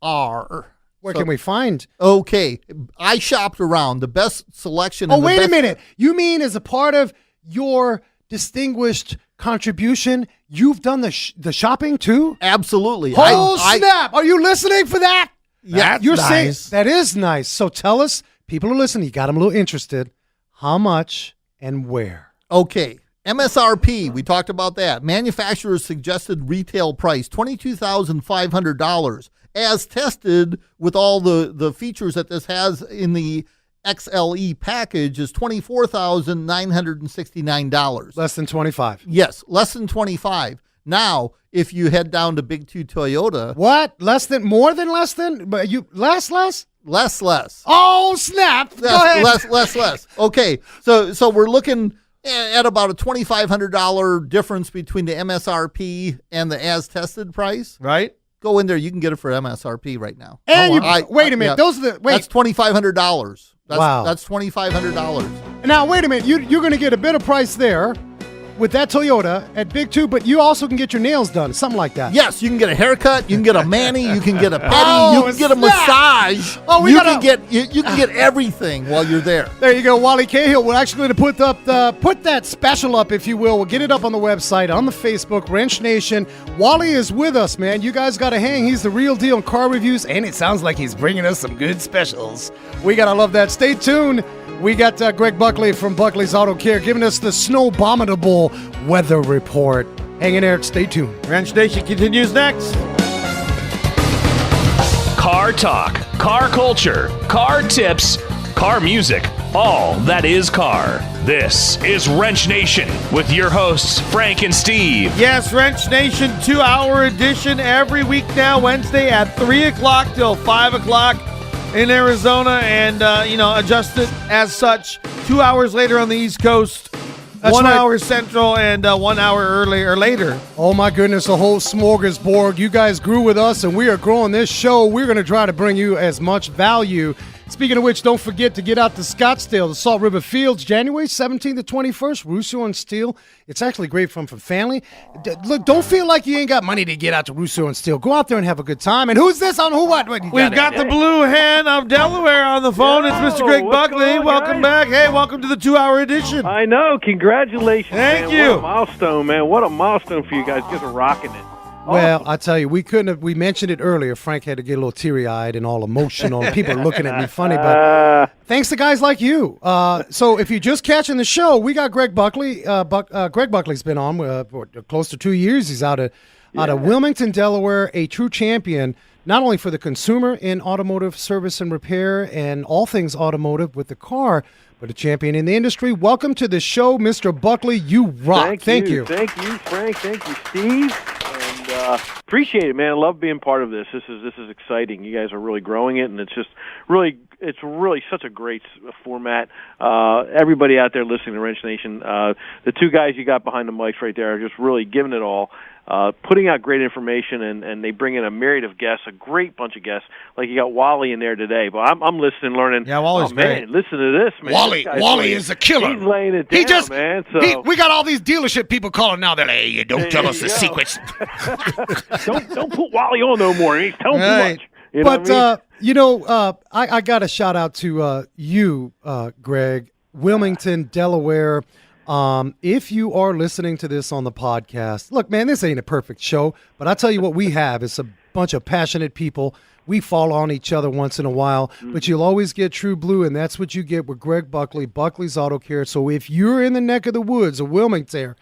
CHR. Where can we find? Okay, I shopped around. The best selection. Oh, wait a minute. You mean as a part of your distinguished contribution, you've done the shopping too? Absolutely. Snap! Are you listening for that? Yeah, you're nice. saying that is nice. So tell us, people are listening. You got them a little interested. How much and where? Okay, MSRP. We talked about that. Manufacturer's suggested retail price $22,500, as tested with all the features that this has in the XLE package is $24,969. Less than 25. Yes, less than 25. Now, if you head down to Big 2 Toyota. What? More than less than? But you less? Less. Oh, snap. Go ahead. Less. Okay. So we're looking at about a $2,500 difference between the MSRP and the as tested price. Right. Go in there. You can get it for MSRP right now. And wait a minute. Yeah, Those are that's $2,500. That's $2,500. Now, wait a minute. You're going to get a better price there with that Toyota at Big Two, but you also can get your nails done, something like that. Yes, you can get a haircut, you can get a mani, you can get a pedi, you can get a massage. Oh, you can get everything while you're there. There you go. Wally Cahill. We're actually going to put that special up, if you will. We'll get it up on the website, on the Facebook, Wrench Nation. Wally is with us, man. You guys got to hang. He's the real deal in car reviews, and it sounds like he's bringing us some good specials. We got to love that. Stay tuned. We got Greg Buckley from Buckley's Auto Care giving us the snow-bombable weather report. Hang in there. Stay tuned. Wrench Nation continues next. Car talk, car culture, car tips, car music, all that is car. This is Wrench Nation with your hosts, Frank and Steve. Yes, Wrench Nation 2-hour edition every week now, Wednesday at 3 o'clock till 5 o'clock. In Arizona, and adjust it as such. 2 hours later on the East Coast, That's 1 right. hour Central, and 1 hour earlier or later. Oh, my goodness, a whole smorgasbord. You guys grew with us, and we are growing this show. We're going to try to bring you as much value. Speaking of which, don't forget to get out to Scottsdale, the Salt River Fields, January 17th to 21st. Russo and Steele. It's actually great fun for family. Look, don't feel like you ain't got money to get out to Russo and Steele. Go out there and have a good time. And who's this on who what? We've got the Blue Hen of Delaware on the phone. It's Mr. Greg Buckley. Welcome back. Hey, welcome to the 2-hour edition. I know. Congratulations, Thank man. you. What a milestone, man. What a milestone for you guys. You guys are rocking it. Well, I tell you, we mentioned it earlier. Frank had to get a little teary-eyed and all emotional. And people are looking at me funny, but thanks to guys like you. So if you're just catching the show, we got Greg Buckley. Greg Buckley's been on for close to 2 years. He's out of Wilmington, Delaware, a true champion, not only for the consumer in automotive service and repair and all things automotive with the car, but a champion in the industry. Welcome to the show, Mr. Buckley. You rock. Thank you. Thank you, Frank. Thank you, Steve. And appreciate it, man. I love being part of this. This is exciting. You guys are really growing it, and it's really such a great format. Everybody out there listening to Wrench Nation, the two guys you got behind the mics right there are just really giving it all. Putting out great information, and they bring in a myriad of guests, a great bunch of guests. Like you got Wally in there today, but I'm listening, learning. Yeah, Wally's great. Man, listen to this, man. Wally is a killer. He's laying it down, man. So we got all these dealership people calling now. They're like, hey, you don't tell us the secrets. don't put Wally on no more. He's telling too much. You know But I got a shout out to you, Greg, Wilmington, Delaware. If you are listening to this on the podcast, look, man, this ain't a perfect show, but I tell you what we have is a bunch of passionate people. We fall on each other once in a while, but you'll always get true blue, and that's what you get with Greg Buckley, Buckley's Auto Care. So if you're in the neck of the woods of Wilmington,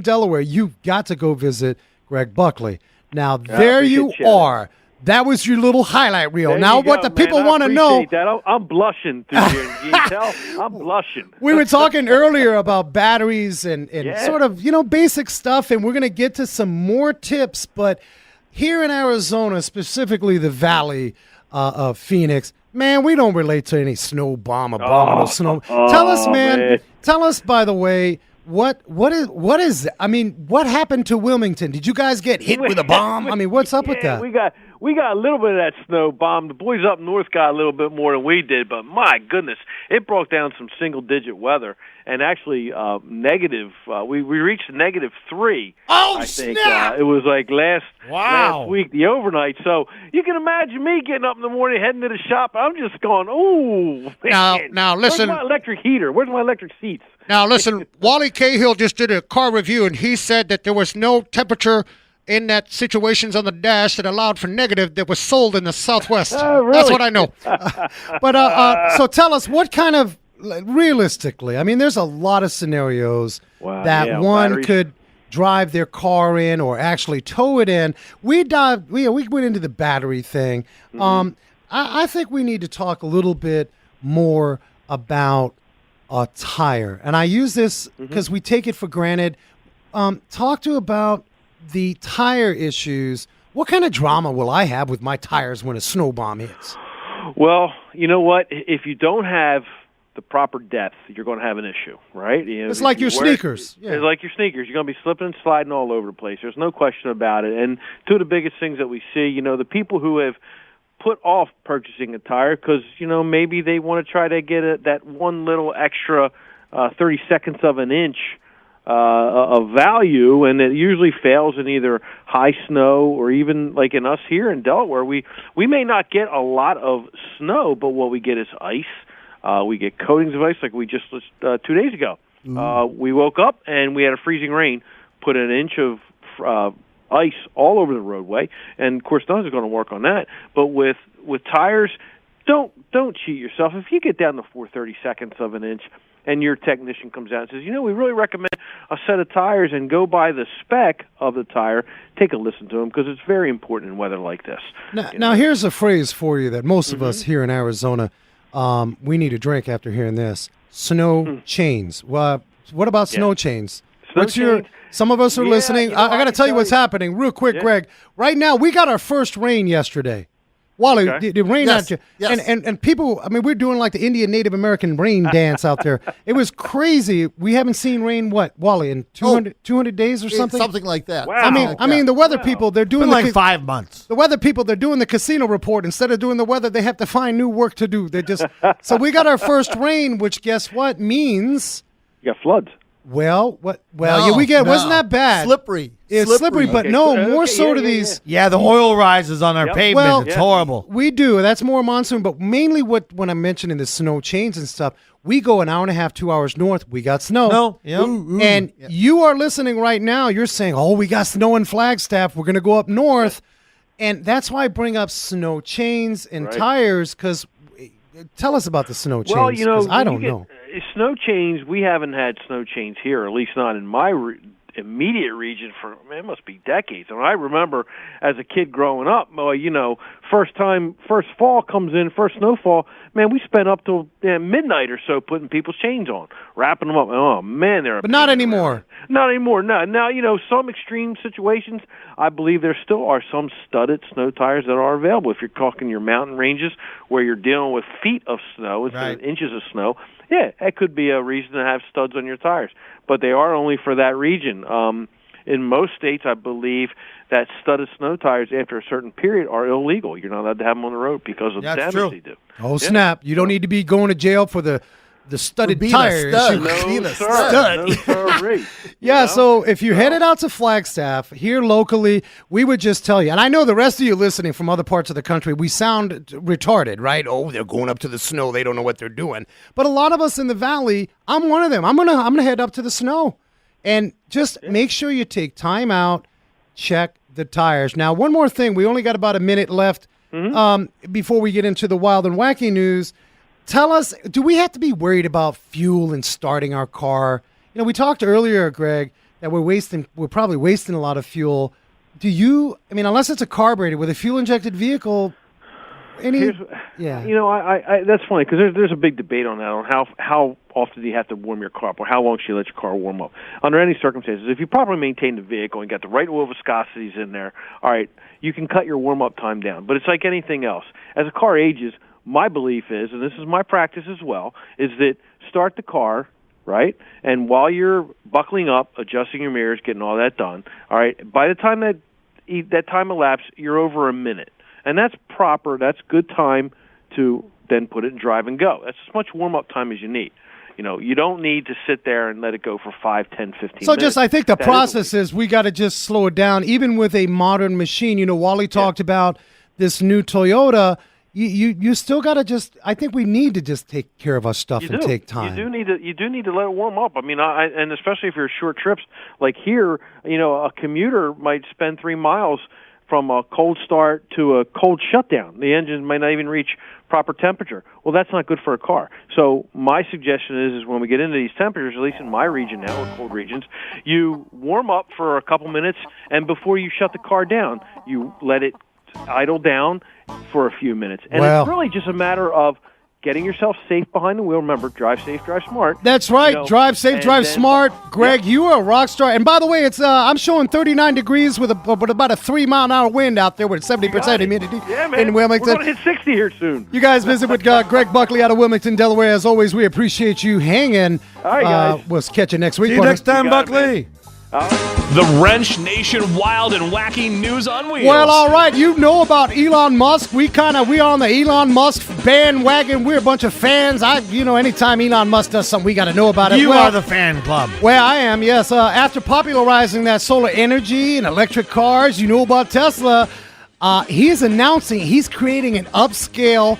Delaware, you've got to go visit Greg Buckley. Now, there you are. That was your little highlight reel. Now, what the people want to know. That. I'm blushing through here. Can you tell? I'm blushing. We were talking earlier about batteries and sort of, basic stuff, and we're going to get to some more tips. But here in Arizona, specifically the Valley of Phoenix, man, we don't relate to any snow bomb, abominable snow. Tell us, man. Tell us, by the way, what is I mean, what happened to Wilmington? Did you guys get hit with a bomb? I mean, what's up with that? We got a little bit of that snow bomb. The boys up north got a little bit more than we did, but my goodness, it broke down some single-digit weather and actually negative. We reached -3. Oh, I think snap! it was like last week, the overnight. So you can imagine me getting up in the morning, heading to the shop. I'm just going, ooh, man. Now listen. Where's my electric heater? Where's my electric seats? Now, listen, Wally Cahill just did a car review, and he said that there was no temperature in that situations on the dash that allowed for negative that was sold in the Southwest. Really? That's what I know. So tell us, what kind of, realistically, I mean, there's a lot of scenarios that one batteries could drive their car in or actually tow it in. We went into the battery thing. I think we need to talk a little bit more about a tire. And I use this because we take it for granted. Talk to about the tire issues. What kind of drama will I have with my tires when a snow bomb hits? Well, you know what? If you don't have the proper depth, you're going to have an issue, right? It's like your sneakers. Yeah. It's like your sneakers. You're going to be slipping and sliding all over the place. There's no question about it. And two of the biggest things that we see, the people who have put off purchasing a tire because, maybe they want to try to get that one little extra 30 seconds of an inch of value, and it usually fails in either high snow or even like in us here in Delaware. We may not get a lot of snow, but what we get is ice. We get coatings of ice like we just 2 days ago. We woke up and we had a freezing rain, put an inch of ice all over the roadway, and of course nothing's going to work on that. But with tires, don't cheat yourself. If you get down to 4/30 seconds of an inch, and your technician comes out and says, we really recommend a set of tires, and go by the spec of the tire, take a listen to them because it's very important in weather like this. Now here's a phrase for you that most of us here in Arizona, we need a drink after hearing this. Snow chains. Well, what about snow chains? Some of us are listening. I got to tell you what's happening real quick, Greg. Right now, we got our first rain yesterday. Wally, the rain out here. Yes. And people, we're doing like the Indian Native American rain dance out there. It was crazy. We haven't seen rain, Wally, in 200 days or something? Something like that. Wow. The weather people, they're doing like 5 months. The weather people, they're doing the casino report. Instead of doing the weather, they have to find new work to do. They just So we got our first rain, which guess what means? You got floods. Well, wasn't that bad? Slippery. It's slippery, but more so to these. Yeah, the oil rises on our pavement. Well, it's horrible. We do. That's more monsoon, but mainly when I'm mentioning the snow chains and stuff, we go an hour and a half, 2 hours north. We got snow. And you are listening right now. You're saying, we got snow in Flagstaff. We're going to go up north. And that's why I bring up snow chains and tires, because tell us about the snow chains. Well, I don't know. Snow chains, we haven't had snow chains here, at least not in my immediate region for, it must be decades. And I remember as a kid growing up, first fall comes in, first snowfall, man, we spent up till midnight or so putting people's chains on, wrapping them up. Oh, man, but not anymore. Not anymore, no. Now, some extreme situations, I believe there still are some studded snow tires that are available. If you're talking your mountain ranges where you're dealing with feet of snow instead of inches of snow, that could be a reason to have studs on your tires. But they are only for that region. In most states, I believe that studded snow tires after a certain period are illegal. You're not allowed to have them on the road because of the damage they do. Oh, snap. You don't need to be going to jail for the studded tires. So if you're headed out to Flagstaff, here locally, we would just tell you, and I know the rest of you listening from other parts of the country, we sound retarded, right? Oh, they're going up to the snow. They don't know what they're doing. But a lot of us in the valley, I'm one of them. I'm gonna head up to the snow. And just make sure you take time out, check the tires. Now, one more thing. We only got about a minute left before we get into the wild and wacky news. Tell us, do we have to be worried about fuel and starting our car? We talked earlier, Greg, that we're probably wasting a lot of fuel. Do you, unless it's a carburetor with a fuel-injected vehicle, that's funny because there's a big debate on that, on how often do you have to warm your car up, or how long should you let your car warm up. Under any circumstances, if you properly maintain the vehicle and got the right oil viscosities in there, all right, you can cut your warm-up time down. But it's like anything else. As a car ages, my belief is, and this is my practice as well, is that start the car, right? And while you're buckling up, adjusting your mirrors, getting all that done, all right, by the time that time elapses, you're over a minute. And that's proper. That's good time to then put it in drive and go. That's as much warm-up time as you need. You don't need to sit there and let it go for 5, 10, 15 minutes. I think the process is we got to just slow it down. Even with a modern machine, Wally talked about this new Toyota. You still got to I think we need to just take care of our stuff and take time. You do need to let it warm up. And especially if you're short trips, like here, a commuter might spend 3 miles from a cold start to a cold shutdown. The engine might not even reach proper temperature. Well, that's not good for a car. So my suggestion is when we get into these temperatures, at least in my region now, or cold regions, you warm up for a couple minutes, and before you shut the car down, you let it idle down for a few minutes. And it's really just a matter of getting yourself safe behind the wheel. Remember, drive safe, drive smart. That's right. Drive safe, drive smart. Greg, you are a rock star. And by the way, it's I'm showing 39 degrees with about a 3-mile-an-hour wind out there with 70% humidity in Wilmington. We're going to hit 60 here soon. You guys visit with Greg Buckley out of Wilmington, Delaware. As always, we appreciate you hanging. All right, guys. We'll catch you next week. See you next time, Buckley. The Wrench Nation wild and wacky news on wheels. Well, all right. You know about Elon Musk. We on the Elon Musk bandwagon. We're a bunch of fans. Anytime Elon Musk does something, we got to know about it. You are the fan club. Well, I am, yes. After popularizing that solar energy and electric cars, you know about Tesla. He is announcing he's creating an upscale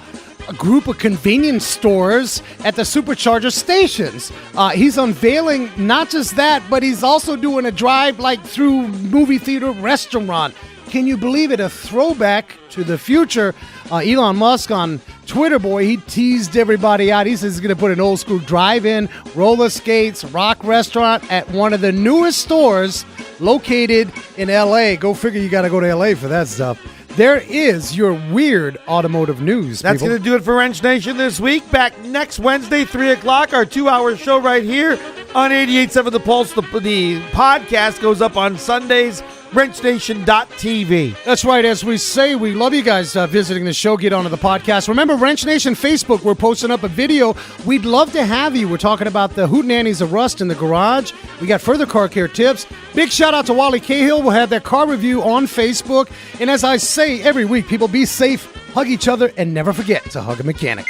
group of convenience stores at the supercharger stations. He's unveiling not just that, but he's also doing a drive through movie theater restaurant. Can you believe it? A throwback to the future. Elon Musk on Twitter, boy, he teased everybody out. He says he's going to put an old school drive-in, roller skates, rock restaurant at one of the newest stores located in L.A. Go figure, you got to go to L.A. for that stuff. There is your weird automotive news. That's going to do it for Wrench Nation this week. Back next Wednesday, 3 o'clock, our 2-hour show right here on 88.7 The Pulse. The podcast goes up on Sundays, wrenchnation.tv. That's right. As we say, we love you guys visiting the show. Get onto the podcast. Remember, Wrench Nation Facebook, we're posting up a video. We'd love to have you. We're talking about the hootenannies of rust in the garage. We got further car care tips. Big shout out to Wally Cahill. We'll have that car review on Facebook. And as I say every week, people be safe, hug each other, and never forget to hug a mechanic.